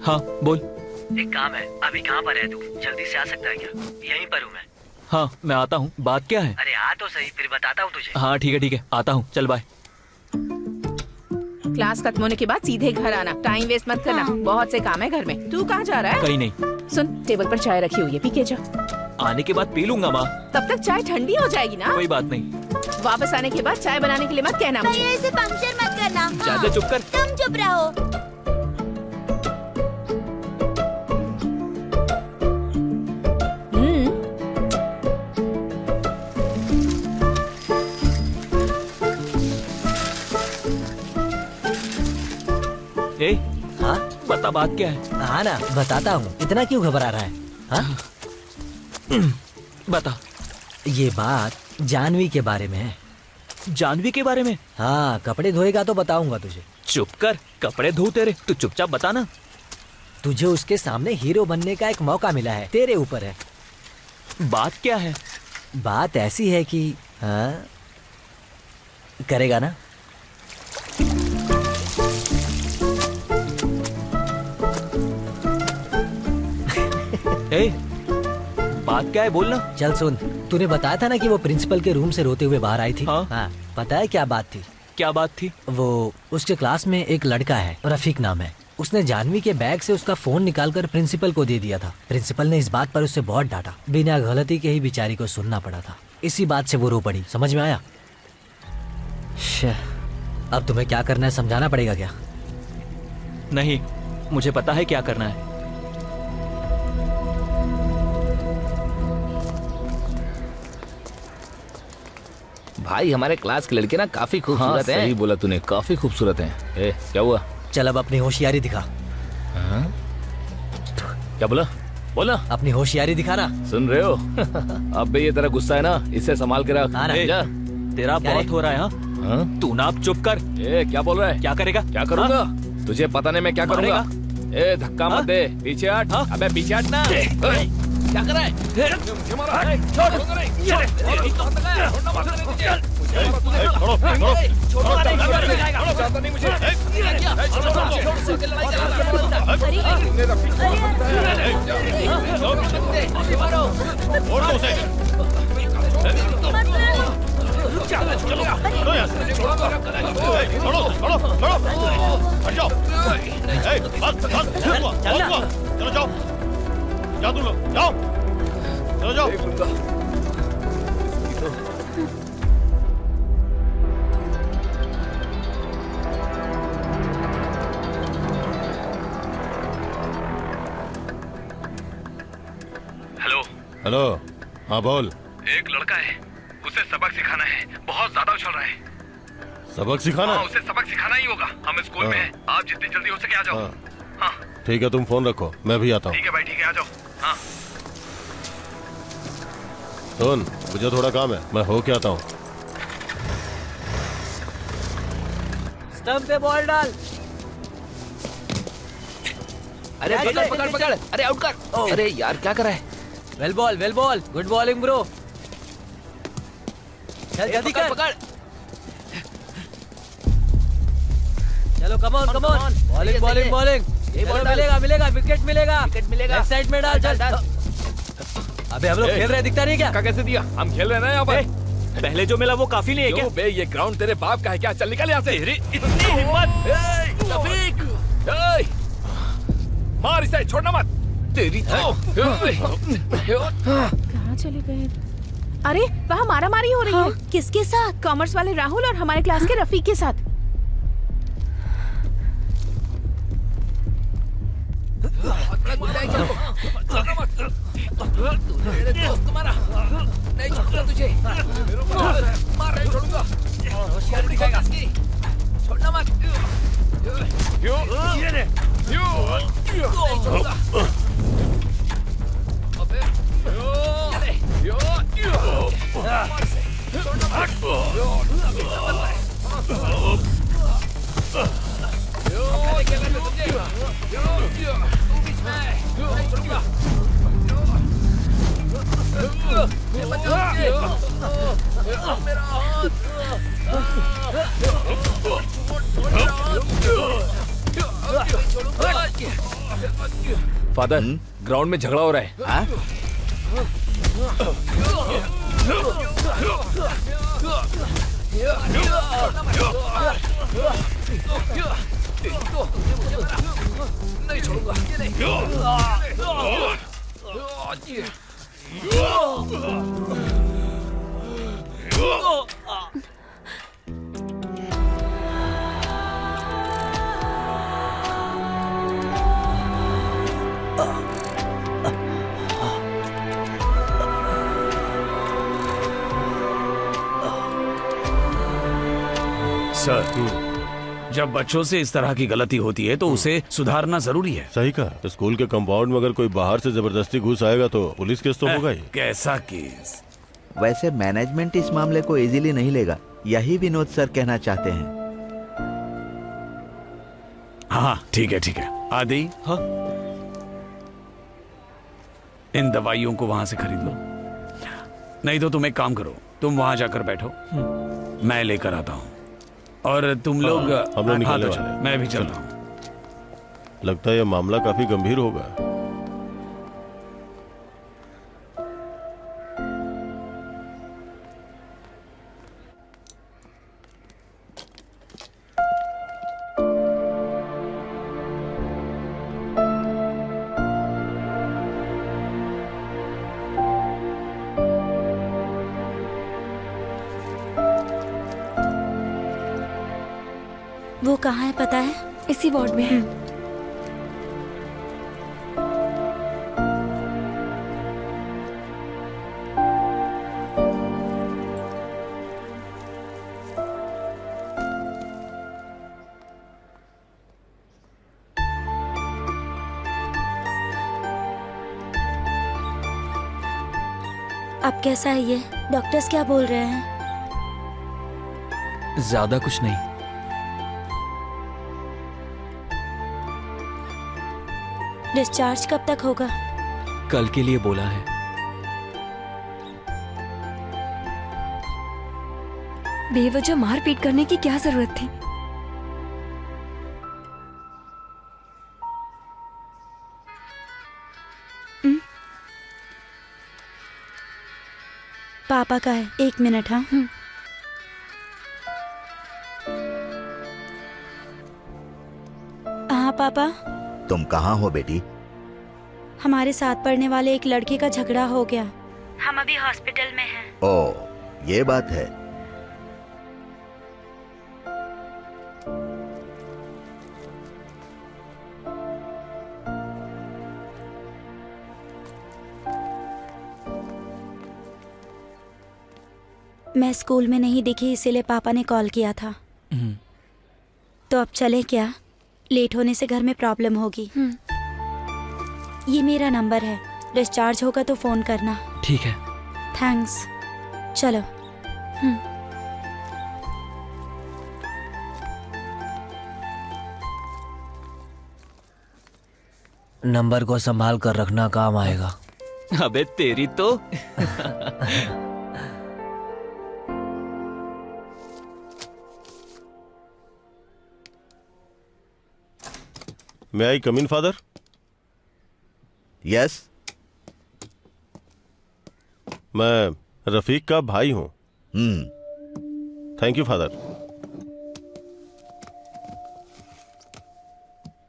हाँ बोल। एक काम है, अभी कहाँ पर है तू? जल्दी से आ सकता है क्या? यहीं पर हूँ मैं। हाँ मैं आता हूँ, बात क्या है? अरे आ तो सही, फिर बताता हूँ तुझे। हाँ ठीक है, आता हूँ, चल बाय। क्लास खत्म होने के बाद सीधे घर आना, टाइम वेस्ट मत करना। बहुत से काम है घर में। तू कहाँ जा रहा है? कहीं नहीं। सुन, टेबल पर चाय रखी हुई है, पी के जा। आने के बाद पी लूंगा माँ। तब तक चाय ठंडी हो जाएगी ना। कोई बात नहीं। वापस आने के बाद चाय बनाने के लिए मत कहना मुझे। ऐसे पंक्चर मत करना। ज्यादा चुप कर। तुम चुप रहो। ए, हाँ बता बात क्या है? हाँ ना बताता हूँ, इतना क्यों घबरा रहा है? हाँ बता। ये बात जानवी के बारे में है। जानवी के बारे में? हाँ, कपड़े धोएगा तो बताऊंगा तुझे। चुप कर, कपड़े धो तेरे, तू चुपचाप बता ना। तुझे उसके सामने हीरो बनने का एक मौका मिला है, तेरे ऊपर है। बात क्या है? बात ऐसी है कि हाँ करेगा ना? ए, बात क्या है बोलना। चल सुन, तूने बताया था ना कि वो प्रिंसिपल के रूम से रोते हुए बाहर आई थी। हाँ। पता है क्या बात थी? क्या बात थी? वो उसके क्लास में एक लड़का है, रफीक नाम है। उसने जानवी के बैग से उसका फोन निकालकर प्रिंसिपल को दे दिया था। प्रिंसिपल ने इस बात पर उससे बहुत डांटा। बिना गलती के ही बेचारी को सुनना पड़ा था। इसी बात से वो रो पड़ी। समझ में आया? अब तुम्हें क्या करना है समझाना पड़ेगा क्या? नहीं, मुझे पता है क्या करना है। भाई हमारे क्लास के लड़के ना काफी खूबसूरत हैं। सही बोला तूने, काफी खूबसूरत हैं। ए, क्या हुआ? चल अब अपनी होशियारी दिखा। क्या बोला? बोला। अपनी होशियारी दिखाना। सुन रहे हो? अब भी ये तेरा गुस्सा है ना, इससे संभाल के रख। जा। तेरा बहुत हो रहा है। हाँ? तू ना अब चुप कर। ए, क्या बोल रहा है? क्या करेगा? क्या करूंगा? तुझे पता नहीं मैं क्या करूंगा। ए, धक्का मत दे, पीछे हट। अबे पीछे हट ना। क्या कर रहा है? मुझे मारा। चलो चलो यहाँ से। छोड़ो छोड़ो छोड़ो हट जाओ। बस बस चलो जाओ जाओ तुम लोग जाओ चलो जाओ। हेलो हेलो हाँ बोल। एक लड़का है, उसे सबक सिखाना है, बहुत ज्यादा उछल रहा है। सबक सिखाना हाँ, है? उसे सबक सिखाना ही होगा। हम स्कूल में हैं, आप जितनी जल्दी हो सके आ जाओ। हाँ ठीक है तुम फोन रखो मैं भी आता हूँ। ठीक है भाई, ठीक है, आ जाओ। हाँ सुन मुझे थोड़ा काम है मैं हो के आता हूँ। स्टंप पे बॉल डाल। अरे पकड़ पकड़ पकड़, अरे आउट कर। अरे यार क्या कर रहा है? Well ball good bowling bro. चल जल्दी कर। पकड़। चलो कम ऑन बॉलिंग। मिलेगा विकेट मिलेगा। लेफ्ट साइड में डाल चल। अबे हम लोग खेल रहे दिखता नहीं क्या? कैसे दिया? हम खेल रहे हैं ना यहाँ पर। पहले जो मिला वो काफी नहीं है क्या? बे ये ग्राउंड तेरे बाप का है क्या? चल निकल यहाँ से। तेरी इतनी हिम्मत। रफीक मार इसे, छोड़ना मत। तेरी कहाँ चले गए? अरे वहाँ मारामारी हो रही है। किसके साथ? कॉमर्स वाले राहुल और हमारे क्लास के रफीक के साथ। मेरे दोस्त को मारा, नहीं छोड़ूंगा तुझे। मार नहीं छोड़ूंगा। छोड़ना मत। फादर ग्राउंड में झगड़ा हो रहा है। नहीं छोड़ूंगा। सर जब बच्चों से इस तरह की गलती होती है तो उसे सुधारना जरूरी है। सही कहा। स्कूल के कंपाउंड में अगर कोई बाहर से जबरदस्ती घुस आएगा तो पुलिस केस तो होगा ही। कैसा केस? वैसे मैनेजमेंट इस मामले को इजीली नहीं लेगा, यही विनोद सर कहना चाहते हैं। हाँ ठीक है। आदि हाँ? इन दवाइयों को वहां से खरीद लो, नहीं तो तुम एक काम करो, तुम वहां जाकर बैठो, मैं लेकर आता हूँ। और तुम लोग हम लोग निकलने तो वाले चलो, हैं। मैं भी चलता हूँ। लगता है यह मामला काफी गंभीर होगा। वो कहाँ है पता है? इसी वार्ड में है। अब कैसा है ये? डॉक्टर्स क्या बोल रहे हैं? ज्यादा कुछ नहीं। डिस्चार्ज कब तक होगा? कल के लिए बोला है। बेवजह मारपीट करने की क्या जरूरत थी? पापा का है, 1 मिनट। हाँ हाँ पापा, तुम कहाँ हो बेटी? हमारे साथ पढ़ने वाले एक लड़के का झगड़ा हो गया। हम अभी हॉस्पिटल में हैं। ओ, ये बात है। मैं स्कूल में नहीं दिखी, इसीलिए पापा ने कॉल किया था। तो अब चले क्या? लेट होने से घर में प्रॉब्लम होगी। ये मेरा नंबर है, डिस्चार्ज होगा तो फोन करना। ठीक है। थैंक्स। चलो। नंबर को संभाल कर रखना, काम आएगा। अबे तेरी तो। May I come in, father? Yes, मैं रफीक का भाई हूँ। Thank you father.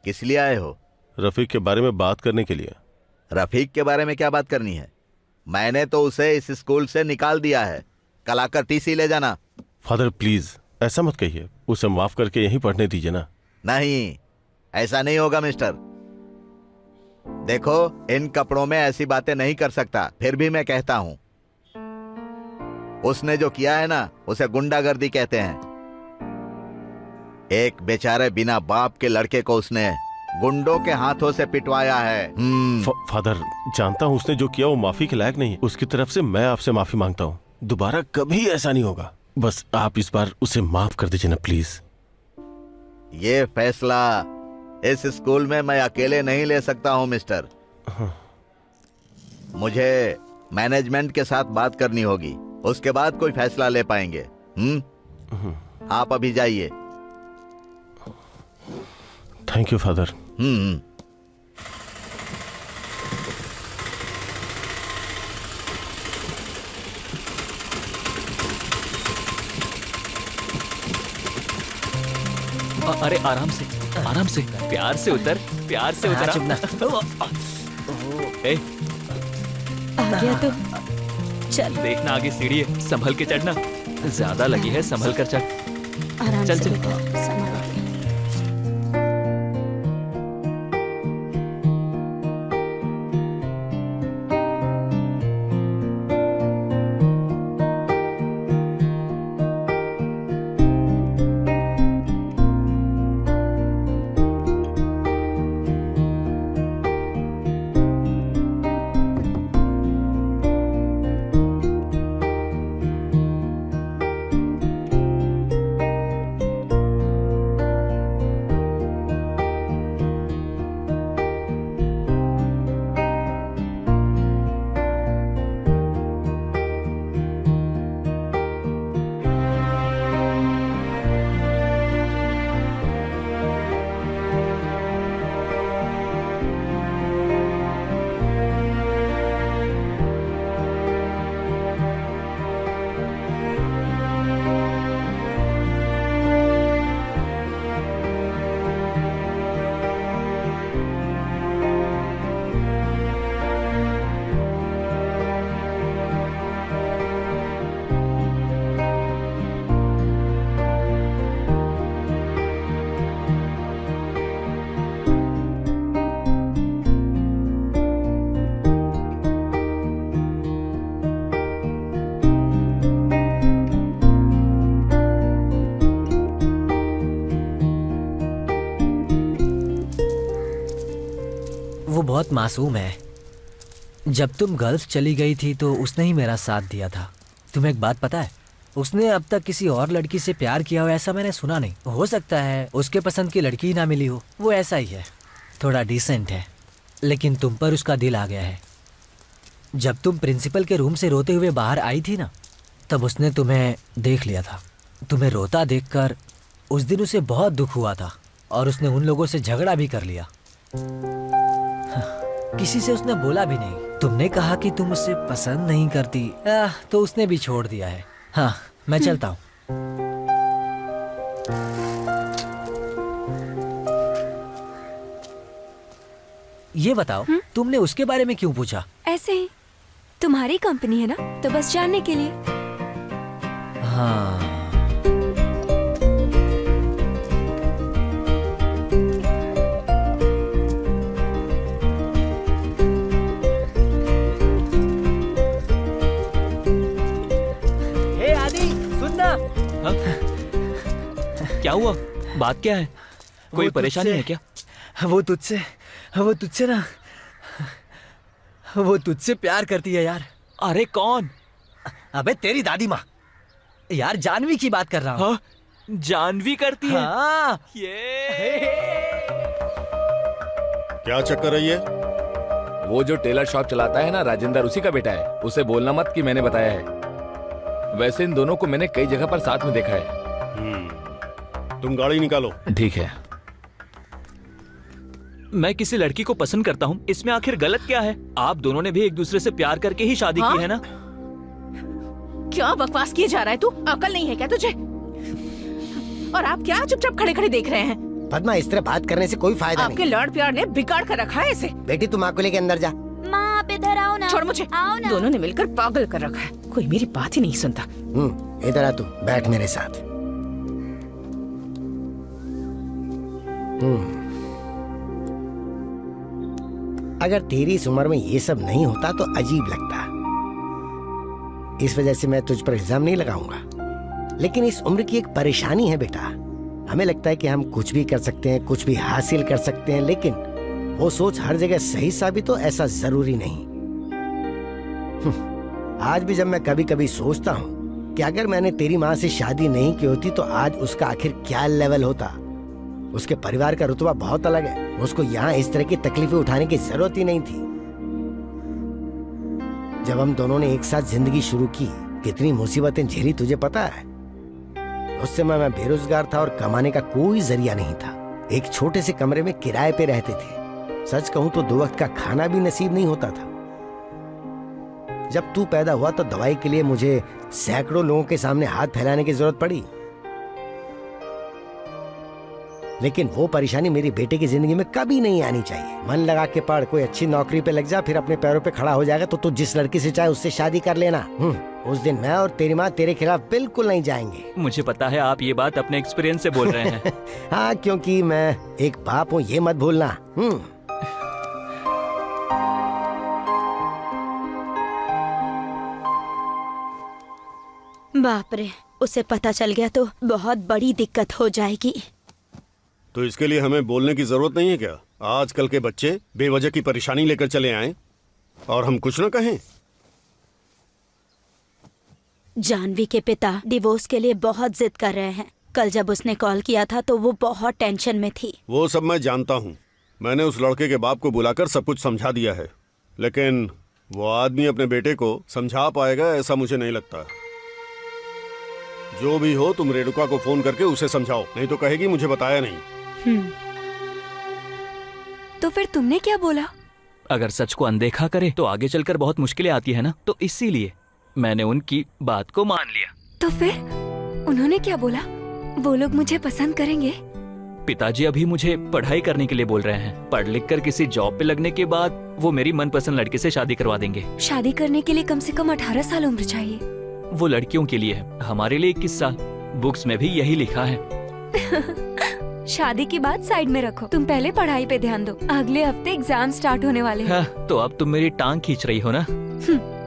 किस लिए आए हो? रफीक के बारे में बात करने के लिए। रफीक के बारे में क्या बात करनी है? मैंने तो उसे इस स्कूल से निकाल दिया है। कल आकर टीसी ले जाना। फादर प्लीज ऐसा मत कहिए, उसे माफ करके यहीं पढ़ने दीजिए ना। नहीं, ऐसा नहीं होगा मिस्टर। देखो, इन कपड़ों में ऐसी बातें नहीं कर सकता, फिर भी मैं कहता हूं। उसने जो किया है ना, उसे गुंडागर्दी कहते हैं। एक बेचारे बिना बाप के लड़के को उसने गुंडों के हाथों से पिटवाया है। फादर जानता हूँ उसने जो किया वो माफी के लायक नहीं है। उसकी तरफ से मैं आपसे माफी मांगता हूँ। दोबारा कभी ऐसा नहीं होगा। बस आप इस बार उसे माफ कर दीजिए ना प्लीज। ये फैसला इस स्कूल में मैं अकेले नहीं ले सकता हूं मिस्टर। मुझे मैनेजमेंट के साथ बात करनी होगी, उसके बाद कोई फैसला ले पाएंगे। आप अभी जाइए। Thank you father. अरे आराम से, आराम से, प्यार से उतर, प्यार से उतर। चुप ना। ए, आ गया तो चल। देखना आगे सीढ़ी है, संभल के चढ़ना। ज्यादा लगी है, संभल कर चढ़। आराम चल, से चल। बेटा, संभाल के। वो बहुत मासूम है। जब तुम गल्फ चली गई थी तो उसने ही मेरा साथ दिया था। तुम्हें एक बात पता है, उसने अब तक किसी और लड़की से प्यार किया हो ऐसा मैंने सुना नहीं। हो सकता है उसके पसंद की लड़की ही ना मिली हो। वो ऐसा ही है, थोड़ा डिसेंट है, लेकिन तुम पर उसका दिल आ गया है। जब तुम प्रिंसिपल के रूम से रोते हुए बाहर आई थी ना, तब उसने तुम्हें देख लिया था। तुम्हें रोता देखकर उस दिन उसे बहुत दुख हुआ था और उसने उन लोगों से झगड़ा भी कर लिया। किसी से उसने बोला भी नहीं। तुमने कहा कि तुम उसे पसंद नहीं करती, तो उसने भी छोड़ दिया है। हाँ, मैं चलता हूँ। ये बताओ तुमने उसके बारे में क्यों पूछा? ऐसे ही, तुम्हारी कंपनी है ना, तो बस जानने के लिए। हाँ। ए आदि सुन ना। हाँ? क्या हुआ? बात क्या है? कोई परेशानी है क्या? वो तुझसे ना, वो तुझसे प्यार करती है यार। अरे कौन? अबे तेरी दादी माँ यार, जानवी की बात कर रहा हूँ। हाँ? जानवी करती है? हाँ। क्या चक्कर है ये? वो जो टेलर शॉप चलाता है ना राजेंद्र, उसी का बेटा है। उसे बोलना मत कि मैंने बताया है। वैसे इन दोनों को मैंने कई जगह पर साथ में देखा है। तुम गाड़ी निकालो। ठीक है। मैं किसी लड़की को पसंद करता हूँ, इसमें आखिर गलत क्या है? आप दोनों ने भी एक दूसरे से प्यार करके ही शादी हाँ? की है ना? क्या बकवास किए जा रहा है तू? अकल नहीं है क्या तुझे? और आप क्या चुपचाप खड़े खड़े देख रहे हैं? पद्मा, इस तरह बात करने से कोई फायदा आपके लॉर्ड प्यार ने बिगाड़ कर रखा है इसे। बेटी तुम माँ को लेके अंदर जा। माँ आप इधर आओ ना। छोड़ मुझे। आओ ना। दोनों ने मिलकर पागल कर रखा है। कोई मेरी बात ही नहीं सुनता। इधर आ, तू बैठ मेरे साथ। अगर तेरी इस उम्र में ये सब नहीं होता तो अजीब लगता। इस वजह से मैं तुझ पर इल्जाम नहीं लगाऊंगा, लेकिन इस उम्र की एक परेशानी है बेटा। हमें लगता है कि हम कुछ भी कर सकते हैं, कुछ भी हासिल कर सकते हैं, लेकिन वो सोच हर जगह सही साबित हो ऐसा जरूरी नहीं। आज भी जब मैं कभी कभी सोचता हूँ कि अगर मैंने तेरी माँ से शादी नहीं की होती तो आज उसका आखिर क्या लेवल होता। उसके परिवार का रुतबा बहुत अलग है। उसको यहाँ इस तरह की तकलीफें उठाने की जरूरत ही नहीं थी। जब हम दोनों ने एक साथ जिंदगी शुरू की, कितनी मुसीबतें झेली तुझे पता है। उस समय मैं बेरोजगार था और कमाने का कोई जरिया नहीं था। एक छोटे से कमरे में किराए पे रहते थे। सच कहूं तो 2 वक्त का खाना भी नसीब नहीं होता था। जब तू पैदा हुआ तो दवाई के लिए मुझे सैकड़ों लोगों के सामने हाथ फैलाने की जरूरत पड़ी, लेकिन वो परेशानी मेरी बेटे की जिंदगी में कभी नहीं आनी चाहिए। मन लगा के पढ़, कोई अच्छी नौकरी पे लग जा, फिर अपने पैरों पे खड़ा हो जाएगा तो तू जिस लड़की से चाहे उससे शादी कर लेना। उस दिन मैं और तेरी माँ तेरे खिलाफ बिल्कुल नहीं जाएंगे। मुझे पता है आप ये बात अपने एक्सपीरियंस से बोल रहे हैं। हाँ, क्योंकि मैं एक बाप हूँ, ये मत भूलना। बाप रे, उसे पता चल गया तो बहुत बड़ी दिक्कत हो जाएगी। तो इसके लिए हमें बोलने की जरूरत नहीं है क्या? आजकल के बच्चे बेवजह की परेशानी लेकर चले आए और हम कुछ न कहें। जानवी के पिता डिवोर्स के लिए बहुत जिद कर रहे हैं। कल जब उसने कॉल किया था तो वो बहुत टेंशन में थी। वो सब मैं जानता हूँ। मैंने उस लड़के के बाप को बुलाकर सब कुछ समझा दिया है, लेकिन वो आदमी अपने बेटे को समझा पाएगा ऐसा मुझे नहीं लगता। जो भी हो, तुम रेणुका को फोन करके उसे समझाओ, नहीं तो कहेगी मुझे बताया नहीं। तो फिर तुमने क्या बोला? अगर सच को अनदेखा करे तो आगे चलकर बहुत मुश्किलें आती है ना, तो इसीलिए मैंने उनकी बात को मान लिया। तो फिर उन्होंने क्या बोला? वो लोग मुझे पसंद करेंगे? पिताजी अभी मुझे पढ़ाई करने के लिए बोल रहे हैं। पढ़ लिख कर किसी जॉब पे लगने के बाद वो मेरी मनपसंद लड़के से शादी करवा देंगे। शादी करने के लिए कम से कम 18 साल उम्र चाहिए। वो लड़कियों के लिए है, हमारे लिए 21 साल। बुक्स में भी यही लिखा है। शादी की बात साइड में रखो, तुम पहले पढ़ाई पे ध्यान दो। अगले हफ्ते एग्जाम स्टार्ट होने वाले हैं। हाँ, तो अब तुम मेरी टांग खींच रही हो ना?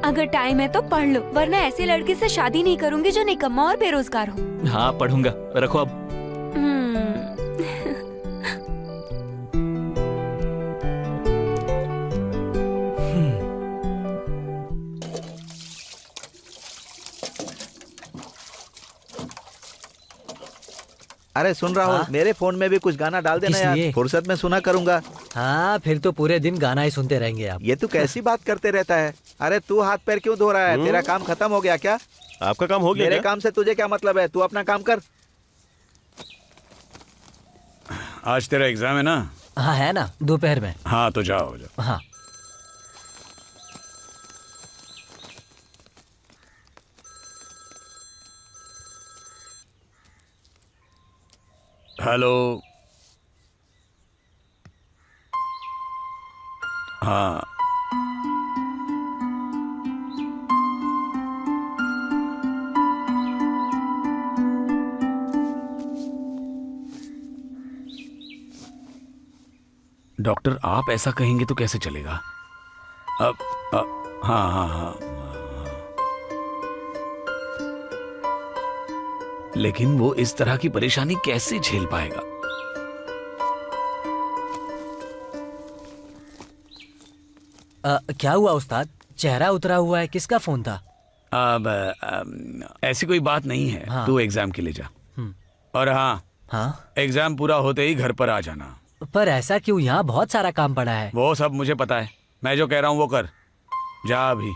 अगर टाइम है तो पढ़ लो, वरना ऐसे लड़के से शादी नहीं करूंगी जो निकम्मा और बेरोजगार हो। हाँ, पढ़ूंगा। रखो अब। अरे सुन राहुल, मेरे फोन में भी कुछ गाना डाल देना यार, फुर्सत में सुना करूंगा। हाँ, फिर तो पूरे दिन गाना ही सुनते रहेंगे आप। ये तू कैसी बात करते रहता है? अरे तू हाथ पैर क्यों धो रहा है? तेरा काम खत्म हो गया क्या? आपका काम हो गया? मेरे काम से तुझे क्या मतलब है? तू अपना काम कर। आज तेरा एग्जाम है ना? हाँ है ना, दोपहर में। हाँ तो जाओ। हाँ। हेलो। हाँ, डॉक्टर आप ऐसा कहेंगे तो कैसे चलेगा? अब हाँ हाँ हाँ, लेकिन वो इस तरह की परेशानी कैसे झेल पाएगा? क्या हुआ उस्ताद? चेहरा उतरा हुआ है, किसका फोन था? ऐसी कोई बात नहीं है। हाँ। तू एग्जाम के लिए जा। और हाँ, हाँ, एग्जाम पूरा होते ही घर पर आ जाना। पर ऐसा क्यों? यहाँ बहुत सारा काम पड़ा है। वो सब मुझे पता है, मैं जो कह रहा हूँ वो कर। जा अभी।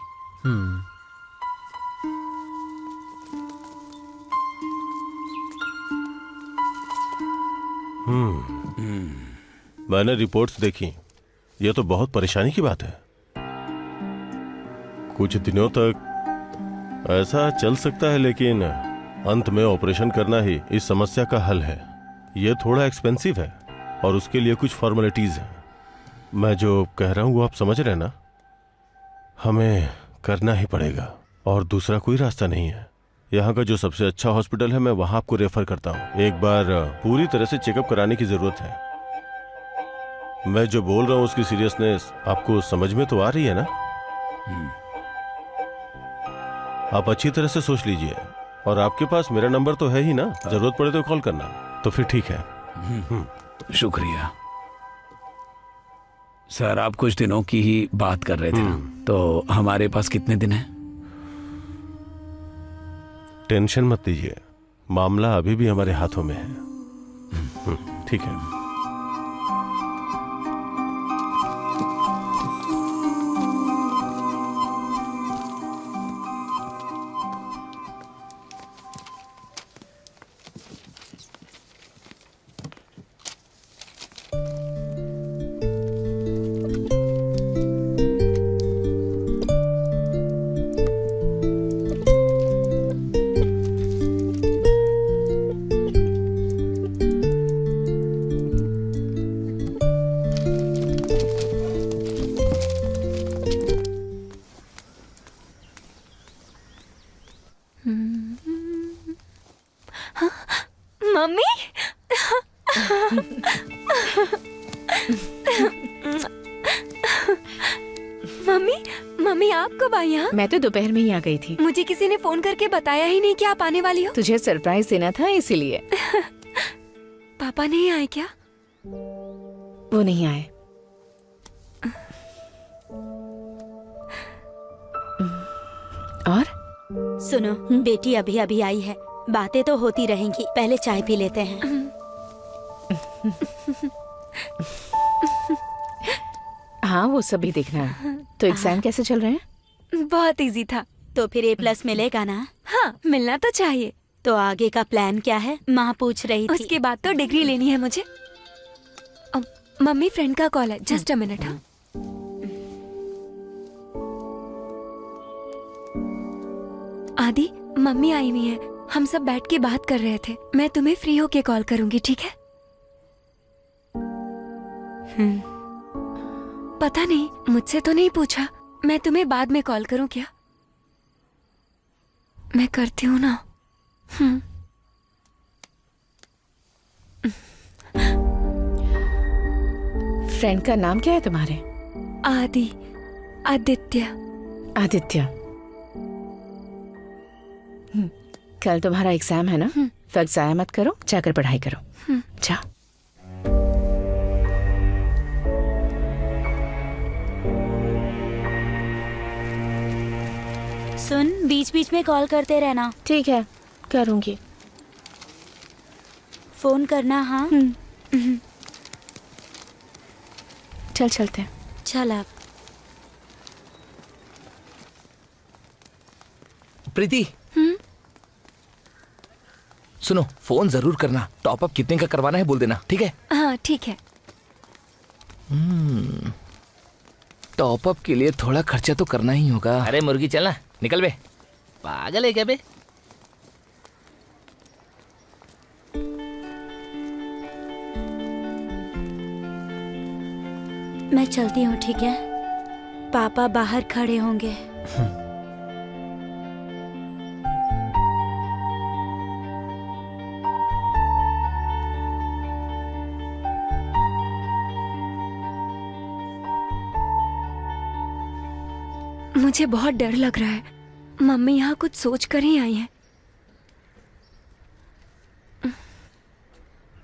मैंने रिपोर्ट्स देखी, ये तो बहुत परेशानी की बात है। कुछ दिनों तक ऐसा चल सकता है, लेकिन अंत में ऑपरेशन करना ही इस समस्या का हल है। ये थोड़ा एक्सपेंसिव है और उसके लिए कुछ फॉर्मेलिटीज हैं। मैं जो कह रहा हूँ वो आप समझ रहे हैं ना? हमें करना ही पड़ेगा और दूसरा कोई रास्ता नहीं है। यहाँ का जो सबसे अच्छा हॉस्पिटल है, मैं वहाँ आपको रेफर करता हूँ। एक बार पूरी तरह से चेकअप कराने की जरूरत है। मैं जो बोल रहा हूँ उसकी सीरियसनेस आपको समझ में तो आ रही है ना? आप अच्छी तरह से सोच लीजिए। और आपके पास मेरा नंबर तो है ही ना, जरूरत पड़े तो कॉल करना। तो फिर ठीक है। शुक्रिया सर। आप कुछ दिनों की ही बात कर रहे थे ना, तो हमारे पास कितने दिन हैं? टेंशन मत लीजिए, मामला अभी भी हमारे हाथों में है। ठीक है। मम्मी मम्मी मम्मी आप कब आई यहाँ? मैं तो दोपहर में ही आ गई थी। मुझे किसी ने फोन करके बताया ही नहीं कि आप आने वाली हो। तुझे सरप्राइज देना था इसीलिए। पापा नहीं आए क्या? वो नहीं आए। और सुनो, बेटी अभी अभी आई है, बातें तो होती रहेंगी, पहले चाय पी लेते हैं। हाँ, वो सब भी देखना है। तो एग्जाम कैसे चल रहे हैं? बहुत इजी था। तो फिर A+ मिलेगा ना? हाँ, मिलना तो चाहिए। तो आगे का प्लान क्या है? माँ पूछ रही थी। उसके बाद तो डिग्री लेनी है मुझे। मम्मी, फ्रेंड का कॉल है, जस्ट अ मिनट। हाँ, आदि, मम्मी आई हुई है, हम सब बैठ के बात कर रहे थे। मैं तुम्हें फ्री होके कॉल करूंगी, ठीक है? पता नहीं, मुझसे तो नहीं पूछा। मैं तुम्हें बाद में कॉल करूं क्या? मैं करती हूँ ना। फ्रेंड का नाम क्या है तुम्हारे? आदि, आदित्य। आदित्य। कल तुम्हारा एग्जाम है ना, वक्त जाया मत करो, जाकर पढ़ाई करो। जा। सुन, बीच बीच में कॉल करते रहना। ठीक है, करूंगी। फोन करना। हाँ, चल चलते हैं। चल अब। प्रीति, सुनो, फोन जरूर करना। टॉपअप कितने का करवाना है बोल देना, ठीक है? हाँ, ठीक है। टॉपअप के लिए थोड़ा खर्चा तो करना ही होगा। अरे मुर्गी चलना, निकल बे। पागल है क्या बे? मैं चलती हूँ, ठीक है? पापा बाहर खड़े होंगे। मुझे बहुत डर लग रहा है। मम्मी यहाँ कुछ सोच कर ही आई है।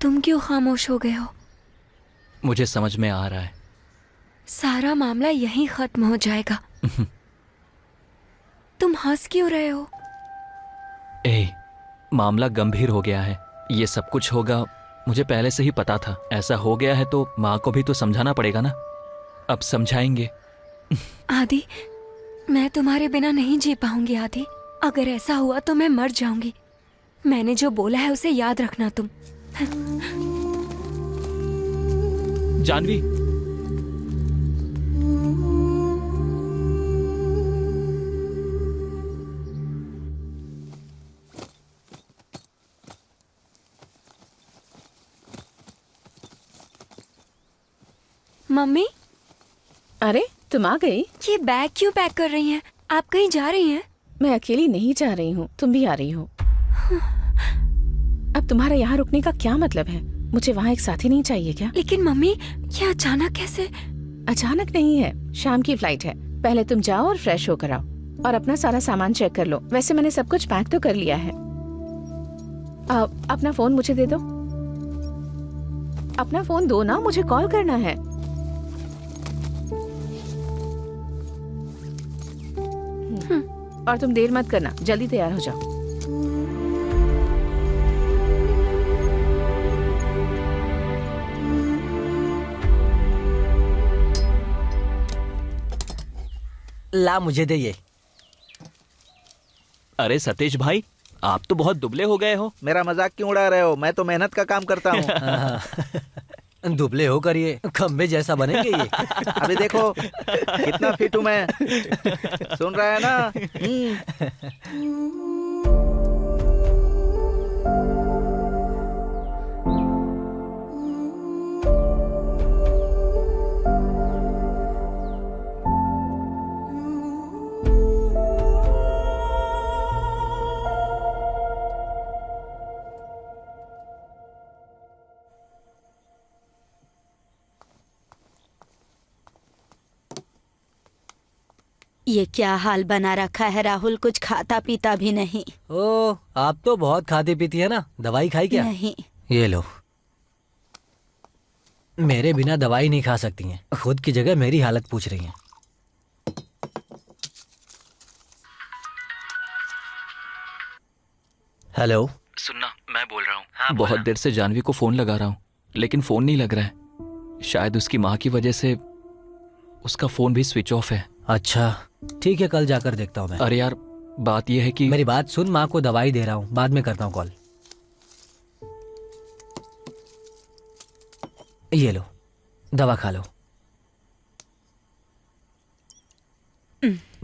तुम क्यों खामोश हो गए हो? मुझे समझ में आ रहा है। सारा मामला यहीं खत्म हो जाएगा। तुम हंस क्यों रहे हो? मामला गंभीर हो गया है। ये सब कुछ होगा मुझे पहले से ही पता था। ऐसा हो गया है तो माँ को भी तो समझाना पड़ेगा ना। अब समझाएंगे। आदि, मैं तुम्हारे बिना नहीं जी पाऊंगी आदि। अगर ऐसा हुआ तो मैं मर जाऊंगी। मैंने जो बोला है उसे याद रखना तुम। जानवी, मम्मी, अरे तुम आ गई? ये बैग क्यों पैक कर रही हैं? आप कहीं जा रही हैं? मैं अकेली नहीं जा रही हूँ, तुम भी आ रही हो। अब तुम्हारा यहाँ रुकने का क्या मतलब है? मुझे वहाँ एक साथी नहीं चाहिए क्या? लेकिन मम्मी, ये अचानक कैसे? अचानक नहीं है, शाम की फ्लाइट है। पहले तुम जाओ और फ्रेश होकर आओ और अपना सारा सामान चेक कर लो। वैसे मैंने सब कुछ पैक तो कर लिया है। अपना फोन मुझे दे दो। अपना फोन दो ना, मुझे कॉल करना है। और तुम देर मत करना, जल्दी तैयार हो जाओ। ला मुझे दे ये। अरे सतीश भाई, आप तो बहुत दुबले हो गए हो। मेरा मजाक क्यों उड़ा रहे हो? मैं तो मेहनत का काम करता हूँ। दुबले होकर ये खंबे जैसा बनेंगे ये। अभी देखो कितना फिट हूँ मैं। सुन रहा है ना? ये क्या हाल बना रखा है राहुल, कुछ खाता पीता भी नहीं। ओ, आप तो बहुत खाती पीती है ना। दवाई खाई क्या? नहीं। ये लो। मेरे बिना दवाई नहीं खा सकती हैं। खुद की जगह मेरी हालत पूछ रही हैं। हेलो, सुनना, मैं बोल रहा हूँ। हाँ, बहुत देर से जानवी को फोन लगा रहा हूँ लेकिन फोन नहीं लग रहा है। शायद उसकी माँ की वजह से उसका फोन भी स्विच ऑफ है। अच्छा ठीक है, कल जाकर देखता हूँ मैं। अरे यार, बात यह है कि मेरी बात सुन, माँ को दवाई दे रहा हूँ, बाद में करता हूँ कॉल। ये लो, दवा खा लो।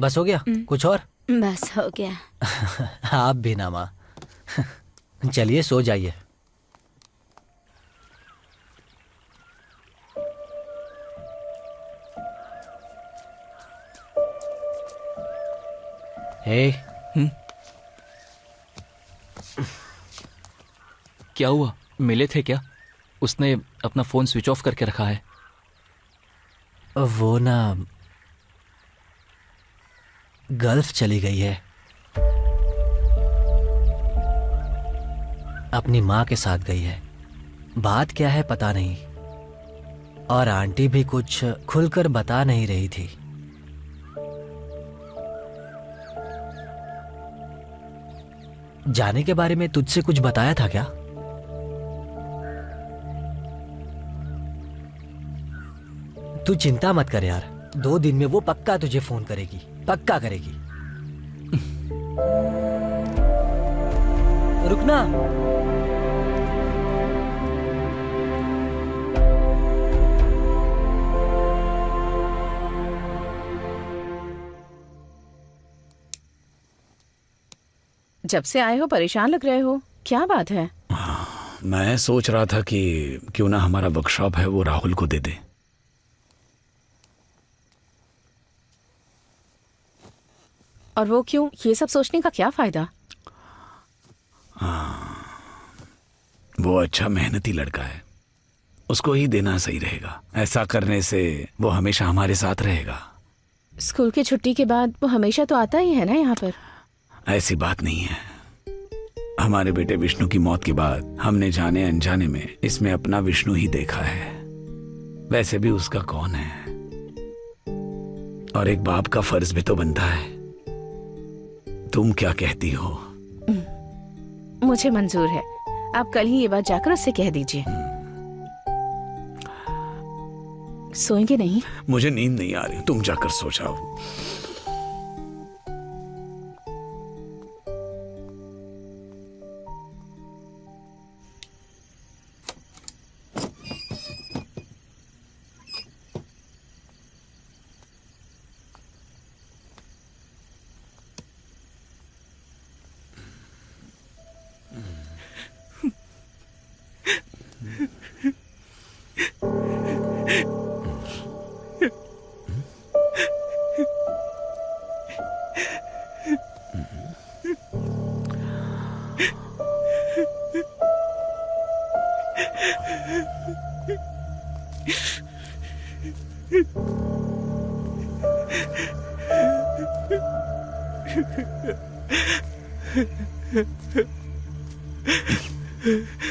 बस हो गया? कुछ और? बस हो गया। आप भी ना माँ। चलिए सो जाइए। हे, क्या हुआ? मिले थे क्या? उसने अपना फोन स्विच ऑफ करके रखा है। वो ना गल्फ चली गई है, अपनी माँ के साथ गई है। बात क्या है पता नहीं, और आंटी भी कुछ खुलकर बता नहीं रही थी। जाने के बारे में तुझसे कुछ बताया था क्या? तू चिंता मत कर यार, 2 दिन में वो पक्का तुझे फोन करेगी, पक्का करेगी। रुकना। जब से आए हो परेशान लग रहे हो, क्या बात है? मैं सोच रहा था कि क्यों ना हमारा वर्कशॉप है वो राहुल को दे दे। और वो क्यों? ये सब सोचने का क्या फायदा? वो अच्छा मेहनती लड़का है, उसको ही देना सही रहेगा। ऐसा करने से वो हमेशा हमारे साथ रहेगा। स्कूल की छुट्टी के बाद वो हमेशा तो आता ही है ना यहाँ पर। ऐसी बात नहीं है। हमारे बेटे विष्णु की मौत के बाद हमने जाने अनजाने में इसमें अपना विष्णु ही देखा है। वैसे भी उसका कौन है, और एक बाप का फर्ज भी तो बनता है। तुम क्या कहती हो? मुझे मंजूर है। आप कल ही ये बात जाकर उससे कह दीजिए। सोएंगे नहीं? मुझे नींद नहीं आ रही, तुम जाकर सो जाओ।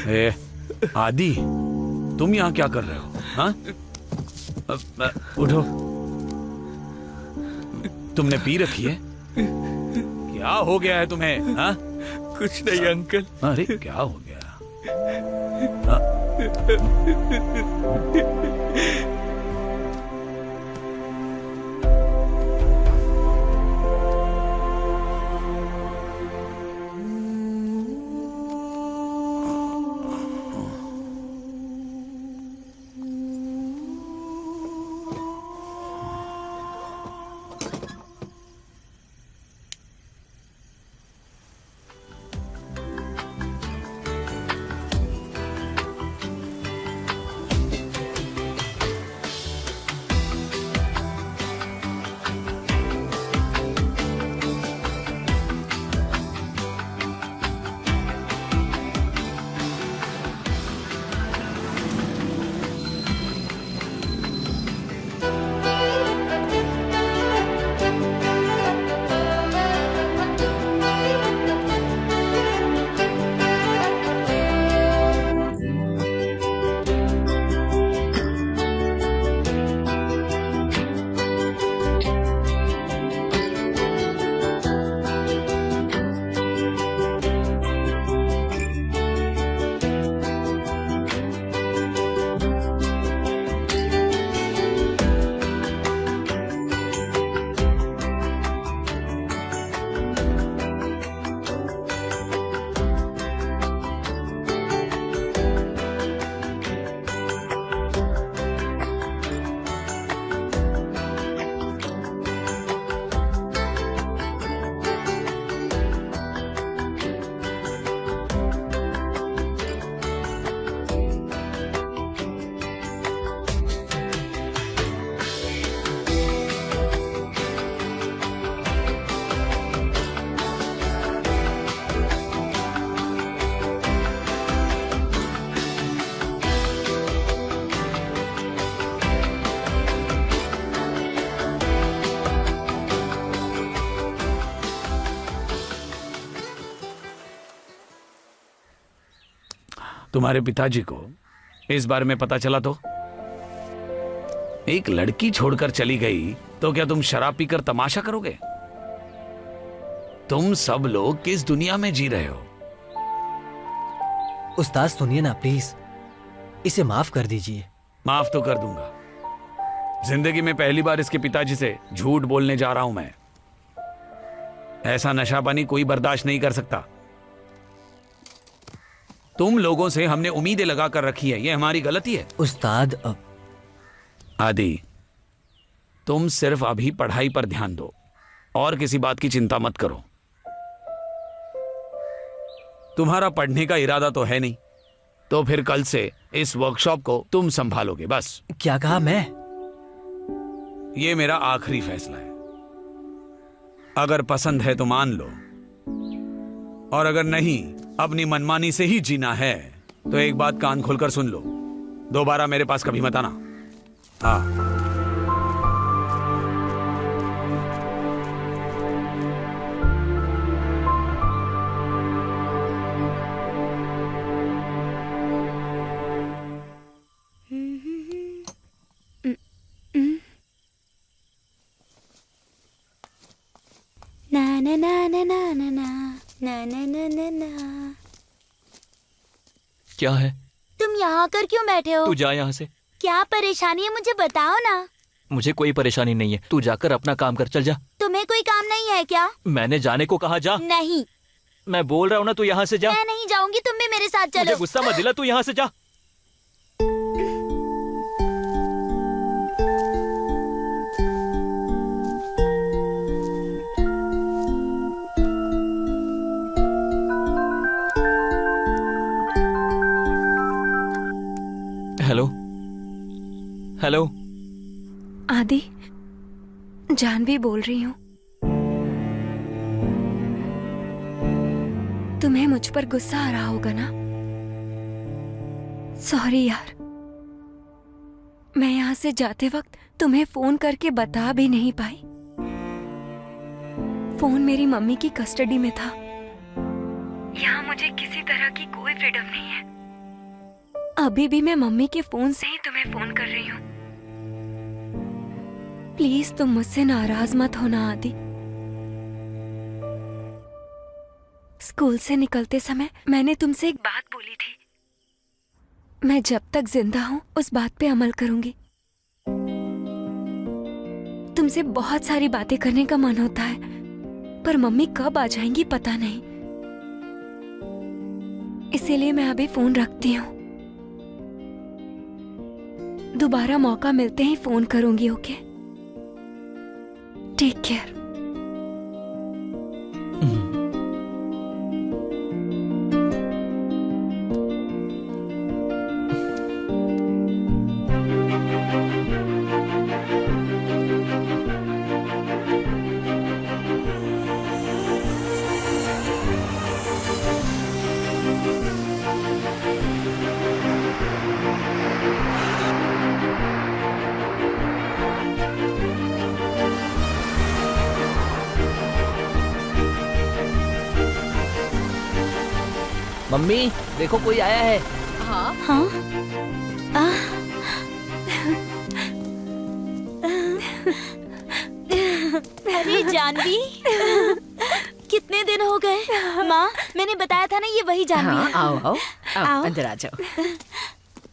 ए, आदि, तुम यहाँ क्या कर रहे हो? हाँ? उठो। तुमने पी रखी है? क्या हो गया है तुम्हें? हाँ? कुछ नहीं अंकल। अरे क्या हो गया? तुम्हारे पिताजी को इस बारे में पता चला तो? एक लड़की छोड़कर चली गई तो क्या तुम शराब पीकर तमाशा करोगे? तुम सब लोग किस दुनिया में जी रहे हो? उस्ताद सुनिए ना प्लीज, इसे माफ कर दीजिए। माफ तो कर दूंगा। जिंदगी में पहली बार इसके पिताजी से झूठ बोलने जा रहा हूं मैं। ऐसा नशा पानी कोई बर्दाश्त नहीं कर सकता। तुम लोगों से हमने उम्मीदें लगा कर रखी है, ये हमारी गलती है। उस्ताद आदि, तुम सिर्फ अभी पढ़ाई पर ध्यान दो और किसी बात की चिंता मत करो। तुम्हारा पढ़ने का इरादा तो है नहीं, तो फिर कल से इस वर्कशॉप को तुम संभालोगे बस। क्या कहा मैं? ये मेरा आखिरी फैसला है। अगर पसंद है तो मान लो, और अगर नहीं, अपनी मनमानी से ही जीना है तो एक बात कान खोलकर सुन लो, दोबारा मेरे पास कभी मत आना। हाँ। ना ना ना ना ना ना ना ना ना ना ना। क्या है? तुम यहाँ आकर क्यों बैठे हो? तू जा यहाँ से। क्या परेशानी है मुझे बताओ ना। मुझे कोई परेशानी नहीं है, तू जाकर अपना काम कर, चल जा। तुम्हें कोई काम नहीं है क्या? मैंने जाने को कहा, जा। नहीं, मैं बोल रहा हूँ ना, तू यहाँ से जा। मैं नहीं जाऊंगी, तुम भी मेरे साथ मुझे चलो। गुस्सा मत दिला, तू यहाँ से जा। Hello hello. आदि, जानवी बोल रही हूँ। तुम्हें मुझ पर गुस्सा आ रहा होगा ना? सॉरी यार, मैं यहाँ से जाते वक्त तुम्हें फोन करके बता भी नहीं पाई। फोन मेरी मम्मी की कस्टडी में था। यहाँ मुझे किसी तरह की कोई फ्रीडम नहीं है। अभी भी मैं मम्मी के फोन से ही तुम्हें फोन कर रही हूँ। प्लीज तुम मुझसे नाराज मत होना आदि। स्कूल से निकलते समय मैंने तुमसे एक बात बोली थी। मैं जब तक जिंदा हूँ उस बात पे अमल करूंगी। तुमसे बहुत सारी बातें करने का मन होता है, पर मम्मी कब आ जाएंगी पता नहीं। इसीलिए मैं अभी फोन रखती हूँ। दोबारा मौका मिलते ही फोन करूंगी, ओके? Take care. मम्मी देखो कोई आया है। हाँ हाँ? अरे जानवी, कितने दिन हो गए? माँ, मैंने बताया था ना ये वही जानवी हाँ, है। आओ आओ आओ, आओ। अंदर आ जाओ।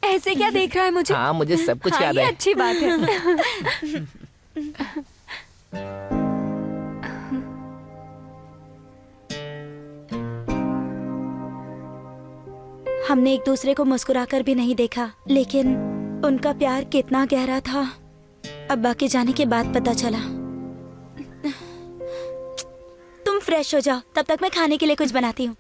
ऐसे क्या देख रहा है मुझे? हाँ मुझे सब कुछ हाँ, याद ये है। अच्छी बात है। हमने एक दूसरे को मुस्कुराकर भी नहीं देखा, लेकिन उनका प्यार कितना गहरा था अब्बा के जाने के बाद पता चला। तुम फ्रेश हो जाओ, तब तक मैं खाने के लिए कुछ बनाती हूँ।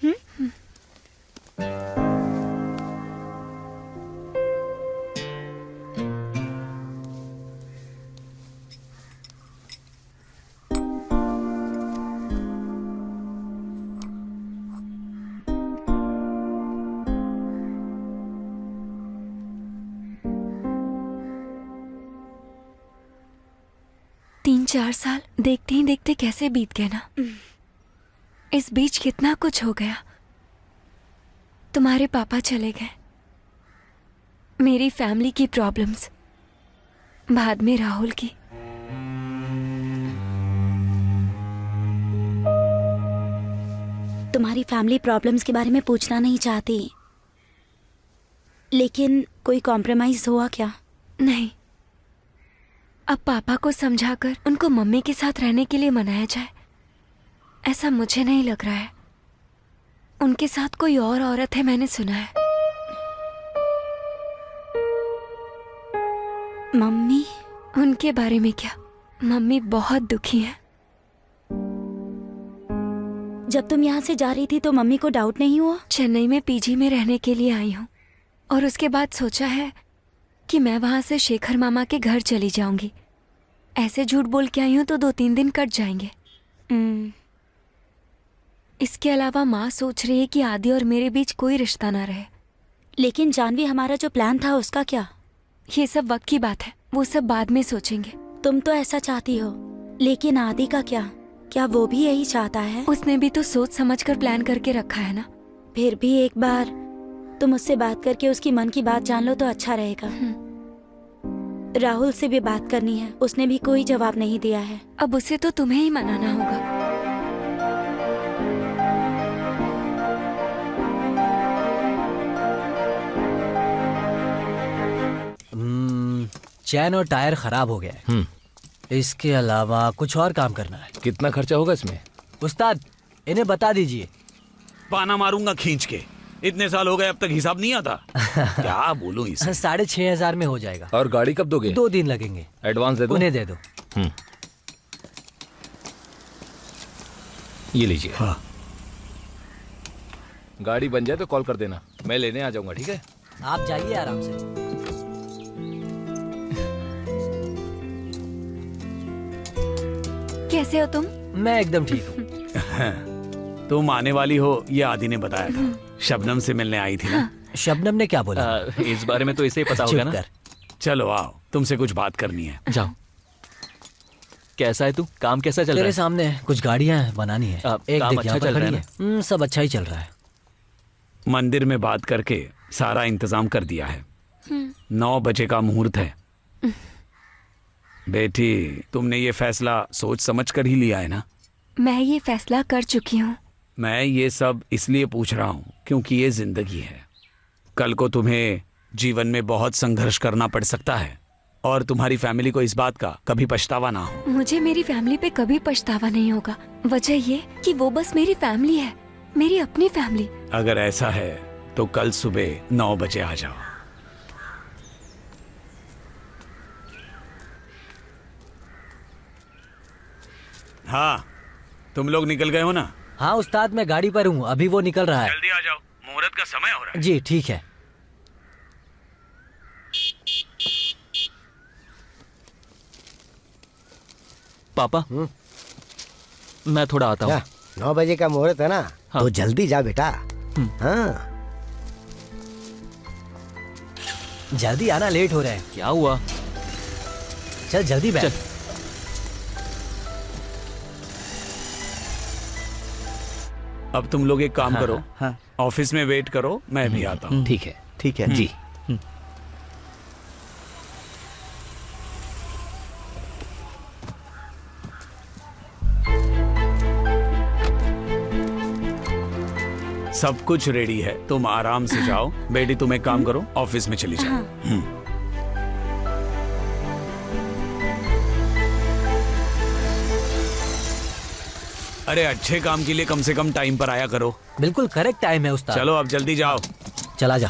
तीन चार साल देखते ही देखते कैसे बीत गए ना। इस बीच कितना कुछ हो गया। तुम्हारे पापा चले गए, मेरी फैमिली की प्रॉब्लम्स, बाद में राहुल की। तुम्हारी फैमिली प्रॉब्लम्स के बारे में पूछना नहीं चाहती, लेकिन कोई कॉम्प्रोमाइज हुआ क्या? नहीं, अब पापा को समझाकर उनको मम्मी के साथ रहने के लिए मनाया जाए, ऐसा मुझे नहीं लग रहा है। उनके साथ कोई और औरत है, मैंने सुना है। मम्मी? उनके बारे में क्या? मम्मी बहुत दुखी है। जब तुम यहाँ से जा रही थी तो मम्मी को डाउट नहीं हुआ? चेन्नई में पीजी में रहने के लिए आई हूँ, और उसके बाद सोचा है कि मैं वहां से शेखर मामा के घर चली जाऊंगी। ऐसे झूठ बोल के आई हूँ तो 2-3 दिन कट जाएंगे। इसके अलावा माँ सोच रही है कि आदि और मेरे बीच कोई रिश्ता ना रहे। लेकिन जानवी, हमारा जो प्लान था उसका क्या? ये सब वक्त की बात है, वो सब बाद में सोचेंगे। तुम तो ऐसा चाहती हो, लेकिन आदि का क्या? क्या वो भी यही चाहता है? उसने भी तो सोच समझकर प्लान करके रखा है ना। फिर भी एक बार तुम उससे बात करके उसकी मन की बात जान लो तो अच्छा रहेगा। राहुल से भी बात करनी है, उसने भी कोई जवाब नहीं दिया है। अब उसे तो तुम्हें ही मनाना होगा। चैन और टायर खराब हो गया है। इसके अलावा कुछ और काम करना है। कितना खर्चा होगा इसमें? उस्ताद, इन्हें बता दीजिए। पाना मारूंगा खींच के। इतने साल हो गए अब तक हिसाब नहीं आता। क्या बोलूं इसे? 6,500 में हो जाएगा। और गाड़ी कब दोगे? 2 दिन लगेंगे। एडवांस दे दो। उन्हें दे दो। ये लीजिए। हाँ। गाड़ी बन जाए तो कॉल कर देना, मैं लेने आ जाऊंगा। ठीक है, आप जाइए आराम से। कैसे हो तुम? मैं एकदम ठीक हूँ। तुम आने वाली हो ये आदि ने बताया था। शबनम से मिलने आई थी ना? शबनम ने क्या बोला? इस बारे में तो इसे ही पता होगा ना। चलो आओ, तुमसे कुछ बात करनी है। जाओ। कैसा है तू? काम कैसा चल रहा तेरे है? सामने कुछ गाड़ियां बनानी है। एक काम देख अच्छा यहाँ पर चल रहा खड़ी है है। सब अच्छा ही चल रहा है। मंदिर में बात करके सारा इंतजाम कर दिया है। 9 बजे का मुहूर्त है। बेटी, तुमने ये फैसला सोच समझ कर ही लिया है ना? मैं ये फैसला कर चुकी हूँ। मैं ये सब इसलिए पूछ रहा हूँ क्योंकि ये जिंदगी है। कल को तुम्हें जीवन में बहुत संघर्ष करना पड़ सकता है और तुम्हारी फैमिली को इस बात का कभी पछतावा ना हो। मुझे मेरी फैमिली पे कभी पछतावा नहीं होगा। वजह ये कि वो बस मेरी फैमिली है, मेरी अपनी फैमिली। अगर ऐसा है तो कल सुबह 9 बजे आ जाओ। हाँ, तुम लोग निकल गए हो ना? हाँ उस्ताद, मैं गाड़ी पर हूँ, अभी वो निकल रहा है। जल्दी आ जाओ, मुहूर्त का समय हो रहा है। जी ठीक है। पापा, मैं थोड़ा आता हूँ। 9 बजे का मुहूर्त है ना? हाँ। तो जल्दी जा बेटा। हाँ, जल्दी आना, लेट हो रहा है। क्या हुआ? चल जल्दी बैठ। चल। अब तुम लोग एक काम हाँ, करो, ऑफिस में वेट करो, मैं भी आता हूँ। ठीक है। ठीक है जी। सब कुछ रेडी है, तुम आराम से जाओ। बेटी तुम एक काम करो, ऑफिस में चली जाओ। अरे अच्छे काम के लिए कम से कम टाइम पर आया करो। बिल्कुल करेक्ट टाइम है उस्ताद। चलो अब जल्दी जाओ। चला जा।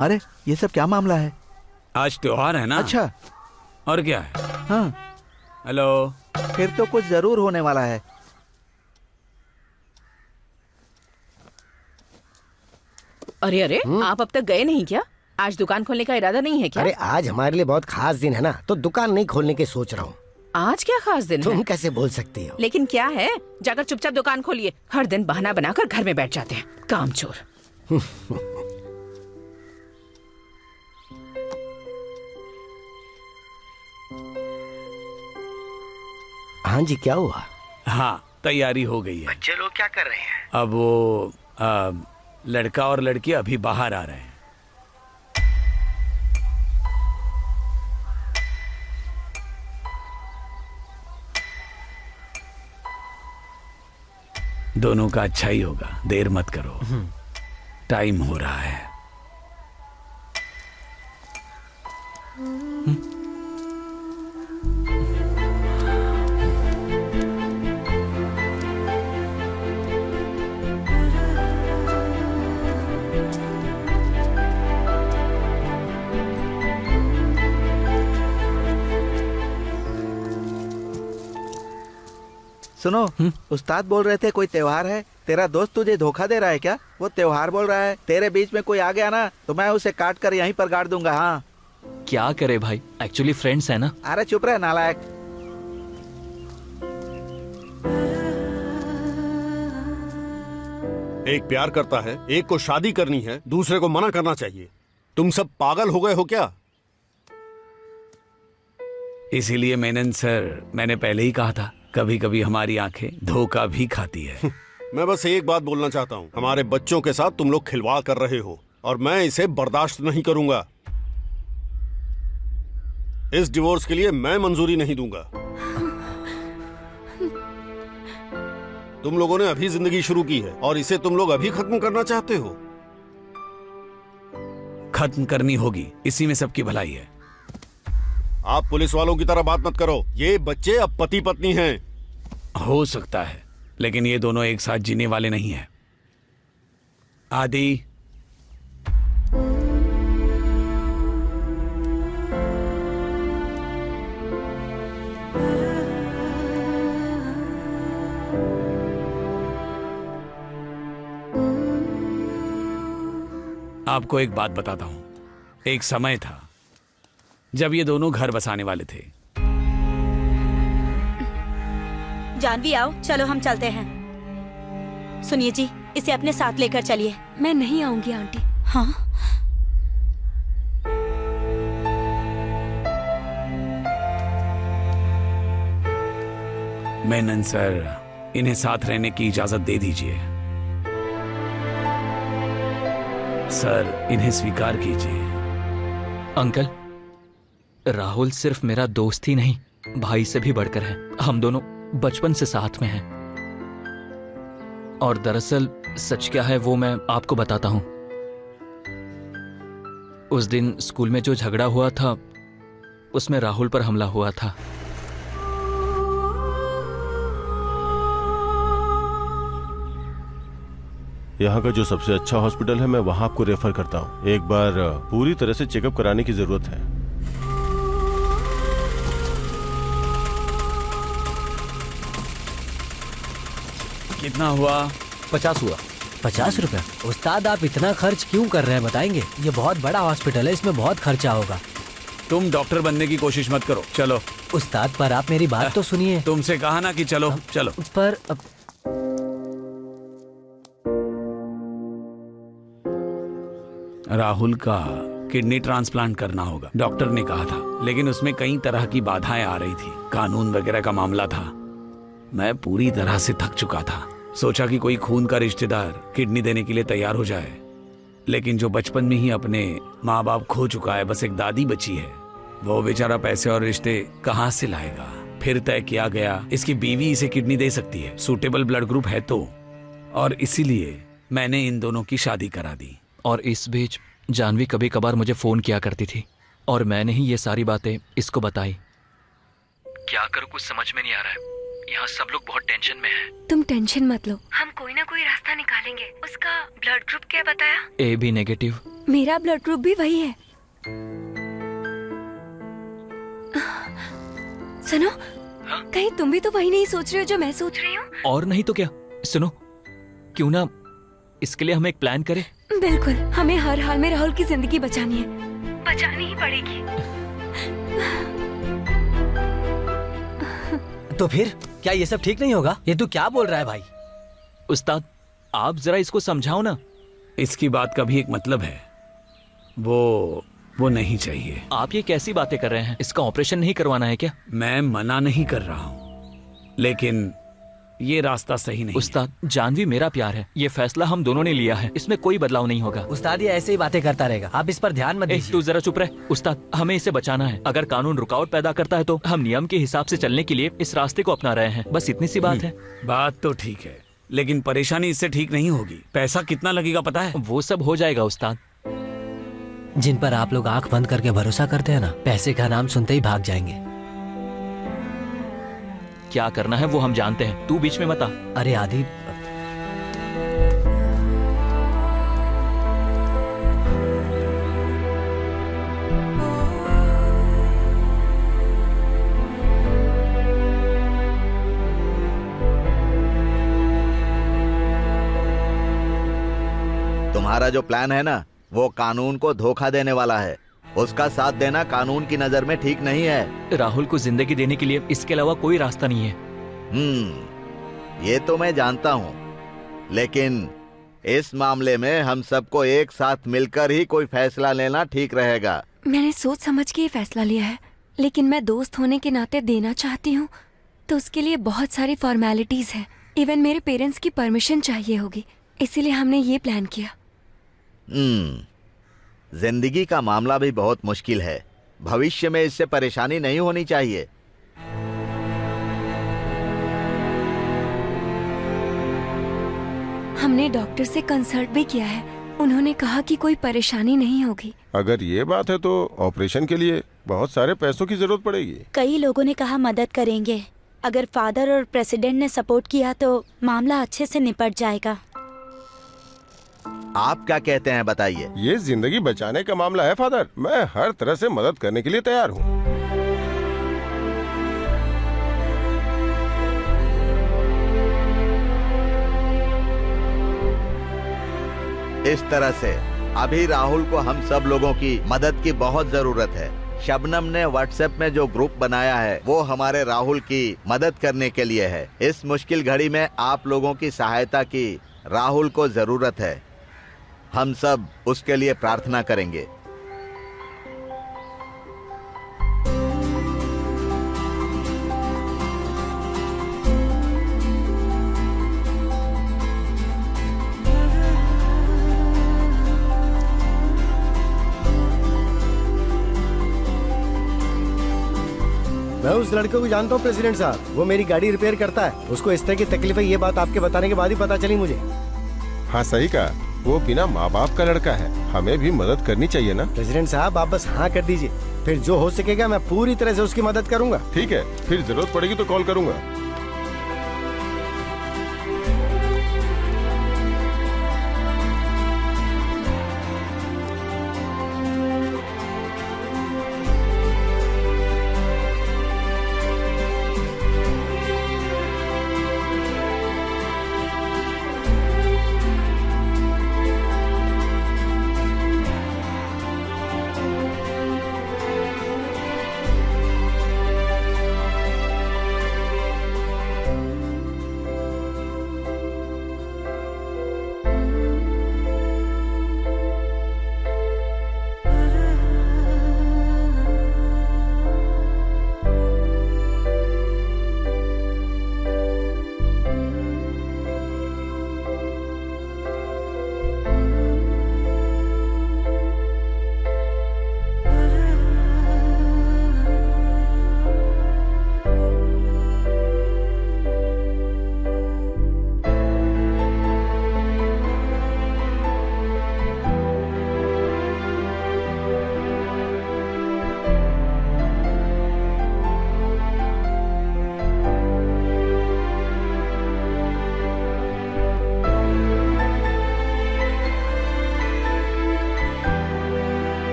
अरे ये सब क्या मामला है? आज त्योहार है ना? अच्छा। और क्या है? हाँ, हेलो। फिर तो कुछ जरूर होने वाला है। अरे अरे, आप अब तक गए नहीं क्या? आज दुकान खोलने का इरादा नहीं है क्या? अरे आज हमारे लिए बहुत खास दिन है ना, तो दुकान नहीं खोलने की सोच रहा हूँ। आज क्या खास दिन तुम है? कैसे बोल सकती हो? लेकिन क्या है, जाकर चुपचाप दुकान खोलिए। हर दिन बहाना बनाकर घर में बैठ जाते हैं, कामचोर। हाँ जी, क्या हुआ? हाँ, तैयारी हो गई है। बच्चे लोग क्या कर रहे हैं? अब वो लड़का और लड़की अभी बाहर आ रहे हैं। दोनों का अच्छा ही होगा, देर मत करो, टाइम हो रहा है। सुनो, उस्ताद बोल रहे थे कोई त्योहार है, तेरा दोस्त तुझे धोखा दे रहा है क्या? वो त्योहार बोल रहा है, तेरे बीच में कोई आ गया ना तो मैं उसे काट कर यहीं पर गाड़ दूंगा। हाँ क्या करे भाई, एक्चुअली फ्रेंड्स है ना। अरे चुप रहे नालायक। एक प्यार करता है, एक को शादी करनी है, दूसरे को मना करना चाहिए। तुम सब पागल हो गए हो क्या? इसीलिए मेनन सर, मैंने पहले ही कहा था, कभी कभी हमारी आंखें धोखा भी खाती है। मैं बस एक बात बोलना चाहता हूँ, हमारे बच्चों के साथ तुम लोग खिलवाड़ कर रहे हो और मैं इसे बर्दाश्त नहीं करूंगा। इस डिवोर्स के लिए मैं मंजूरी नहीं दूंगा। तुम लोगों ने अभी जिंदगी शुरू की है और इसे तुम लोग अभी खत्म करना चाहते हो। खत्म करनी होगी, इसी में सबकी भलाई है। आप पुलिस वालों की तरह बात मत करो। ये बच्चे अब पति पत्नी हैं। हो सकता है, लेकिन ये दोनों एक साथ जीने वाले नहीं हैं। आदि, आपको एक बात बताता हूं। एक समय था जब ये दोनों घर बसाने वाले थे। जानवी आओ, चलो हम चलते हैं। सुनिए जी, इसे अपने साथ लेकर चलिए। मैं नहीं आऊंगी आंटी। हाँ? मेनन सर, इन्हें साथ रहने की इजाजत दे दीजिए। सर, इन्हें स्वीकार कीजिए। अंकल, राहुल सिर्फ मेरा दोस्त ही नहीं, भाई से भी बढ़कर है। हम दोनों बचपन से साथ में हैं। और दरअसल सच क्या है वो मैं आपको बताता हूं। उस दिन स्कूल में जो झगड़ा हुआ था, उसमें राहुल पर हमला हुआ था। यहाँ का जो सबसे अच्छा हॉस्पिटल है, मैं वहाँ आपको रेफर करता हूँ। एक बार पूरी तरह से चेकअप कराने की जरूरत है। कितना हुआ? 50 हुआ। 50 रुपए? उस्ताद आप इतना खर्च क्यों कर रहे हैं बताएंगे? ये बहुत बड़ा हॉस्पिटल है, इसमें बहुत खर्चा होगा। तुम डॉक्टर बनने की कोशिश मत करो, चलो। उस्ताद पर आप मेरी बात तो सुनिए। तुमसे कहा ना कि चलो चलो। पर राहुल का किडनी ट्रांसप्लांट करना होगा, डॉक्टर ने कहा था, लेकिन उसमें कई तरह की बाधाएं आ रही थी। कानून वगैरह का मामला था। मैं पूरी तरह से थक चुका था। सोचा कि कोई खून का रिश्तेदार किडनी देने के लिए तैयार हो जाए, लेकिन जो बचपन में ही अपने माँ बाप खो चुका है, बस एक दादी बची है, वो बेचारा पैसे और रिश्ते कहाँ से लाएगा। फिर तय किया गया इसकी बीवी इसे किडनी दे सकती है, सूटेबल ब्लड ग्रुप है तो, और इसीलिए मैंने इन दोनों की शादी करा दी। और इस बीच जानवी कभी कभार मुझे फोन किया करती थी और मैंने ही ये सारी बातें इसको बताई। क्या करूं, कुछ समझ में नहीं आ रहा है। यहाँ सब लोग बहुत टेंशन में हैं। तुम टेंशन मत लो, हम कोई ना कोई रास्ता निकालेंगे। उसका ब्लड ग्रुप क्या बताया? AB negative. मेरा ब्लड ग्रुप भी वही है। सुनो, कहीं तुम भी तो वही नहीं सोच रहे हो जो मैं सोच रही हूँ? और नहीं तो क्या। सुनो, क्यों ना इसके लिए हम एक प्लान करें? बिल्कुल, हमें हर हाल में राहुल की जिंदगी बचानी है, बचानी ही पड़ेगी। तो फिर क्या ये सब ठीक नहीं होगा? ये तू क्या बोल रहा है भाई? उस्ताद, आप जरा इसको समझाओ ना। इसकी बात का भी एक मतलब है, वो नहीं चाहिए। आप ये कैसी बातें कर रहे हैं? इसका ऑपरेशन नहीं करवाना है क्या? मैं मना नहीं कर रहा हूँ, लेकिन ये रास्ता सही नहीं। उस्ताद, जानवी मेरा प्यार है, ये फैसला हम दोनों ने लिया है, इसमें कोई बदलाव नहीं होगा। उस्ताद ये ऐसे ही बातें करता रहेगा, आप इस पर ध्यान मत दीजिए। तू जरा चुप रह। उस्ताद, हमें इसे बचाना है। अगर कानून रुकावट पैदा करता है तो हम नियम के हिसाब से चलने के लिए इस रास्ते को अपना रहे हैं, बस इतनी सी बात है। बात तो ठीक है, लेकिन परेशानी इससे ठीक नहीं होगी। पैसा कितना लगेगा पता है? वो सब हो जाएगा उस्ताद। जिन पर आप लोग आंख बंद करके भरोसा करते हैं ना, पैसे का नाम सुनते ही भाग जाएंगे। क्या करना है वो हम जानते हैं, तू बीच में मत आ। अरे आदि, तुम्हारा जो प्लान है ना, वो कानून को धोखा देने वाला है। उसका साथ देना कानून की नजर में ठीक नहीं है। राहुल को जिंदगी देने के लिए इसके अलावा कोई रास्ता नहीं है। ये तो मैं जानता हूँ, लेकिन इस मामले में हम सबको एक साथ मिलकर ही कोई फैसला लेना ठीक रहेगा। मैंने सोच समझ के ये फैसला लिया है, लेकिन मैं दोस्त होने के नाते देना चाहती हूँ, तो उसके लिए बहुत सारी फॉर्मेलिटीज है। इवन मेरे पेरेंट्स की परमिशन चाहिए होगी, इसीलिए हमने ये प्लान किया। जिंदगी का मामला भी बहुत मुश्किल है। भविष्य में इससे परेशानी नहीं होनी चाहिए। हमने डॉक्टर से कंसल्ट भी किया है, उन्होंने कहा कि कोई परेशानी नहीं होगी। अगर ये बात है तो ऑपरेशन के लिए बहुत सारे पैसों की जरूरत पड़ेगी। कई लोगों ने कहा मदद करेंगे। अगर फादर और प्रेसिडेंट ने सपोर्ट किया तो मामला अच्छे से निपट जाएगा। आप क्या कहते हैं बताइए। ये जिंदगी बचाने का मामला है फादर, मैं हर तरह से मदद करने के लिए तैयार हूँ। इस तरह से अभी राहुल को हम सब लोगों की मदद की बहुत जरूरत है। शबनम ने व्हाट्सएप में जो ग्रुप बनाया है वो हमारे राहुल की मदद करने के लिए है। इस मुश्किल घड़ी में आप लोगों की सहायता की राहुल को जरूरत है। हम सब उसके लिए प्रार्थना करेंगे। मैं उस लड़के को जानता हूँ प्रेसिडेंट साहब, वो मेरी गाड़ी रिपेयर करता है। उसको इस तरह की तकलीफ है, ये बात आपके बताने के बाद ही पता चली मुझे। हाँ सही कहा, वो बिना माँ बाप का लड़का है, हमें भी मदद करनी चाहिए ना। प्रेसिडेंट साहब आप बस हाँ कर दीजिए, फिर जो हो सकेगा मैं पूरी तरह से उसकी मदद करूंगा। ठीक है, फिर जरूरत पड़ेगी तो कॉल करूंगा।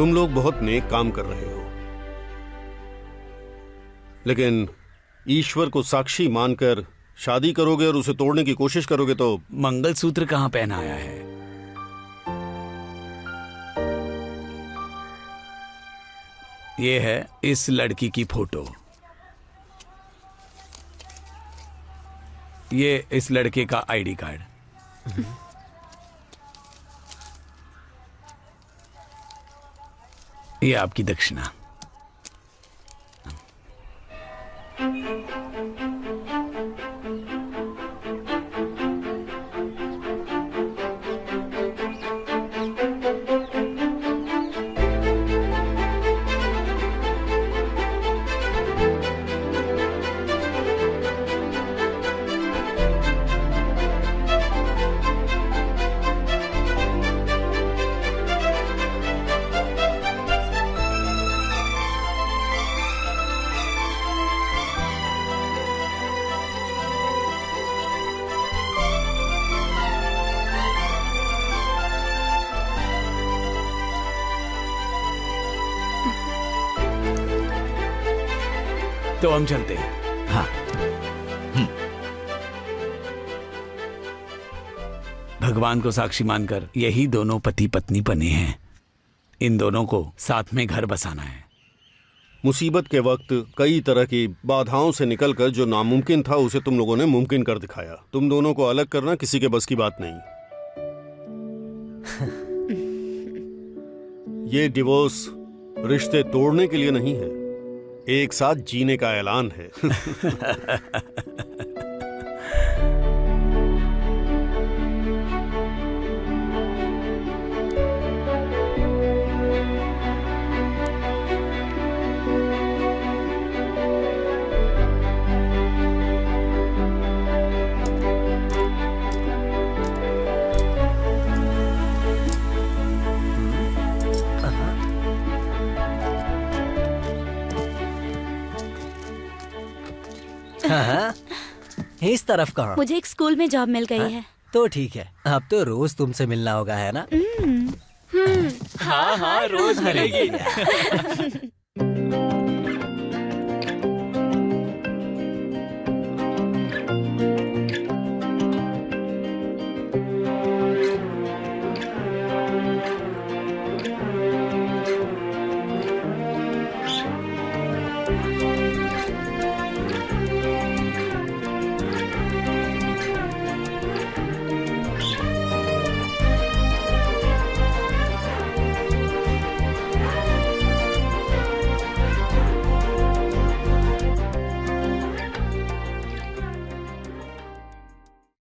तुम लोग बहुत नेक काम कर रहे हो, लेकिन ईश्वर को साक्षी मानकर शादी करोगे और उसे तोड़ने की कोशिश करोगे तो मंगलसूत्र कहाँ पहनाया है? ये है इस लड़की की फोटो, ये इस लड़के का आईडी कार्ड। ये आपकी दक्षिणा। तो हम चलते हैं। हाँ। भगवान को साक्षी मानकर यही दोनों पति पत्नी बने हैं। इन दोनों को साथ में घर बसाना है। मुसीबत के वक्त कई तरह की बाधाओं से निकलकर जो नामुमकिन था उसे तुम लोगों ने मुमकिन कर दिखाया। तुम दोनों को अलग करना किसी के बस की बात नहीं। ये डिवोर्स रिश्ते तोड़ने के लिए नहीं है, एक साथ जीने का ऐलान है। हाँ, इस तरफ कहाँ? मुझे एक स्कूल में जॉब मिल गई है। तो ठीक है, अब तो रोज तुमसे मिलना होगा, है ना? हाँ हाँ, रोज मिलेगी।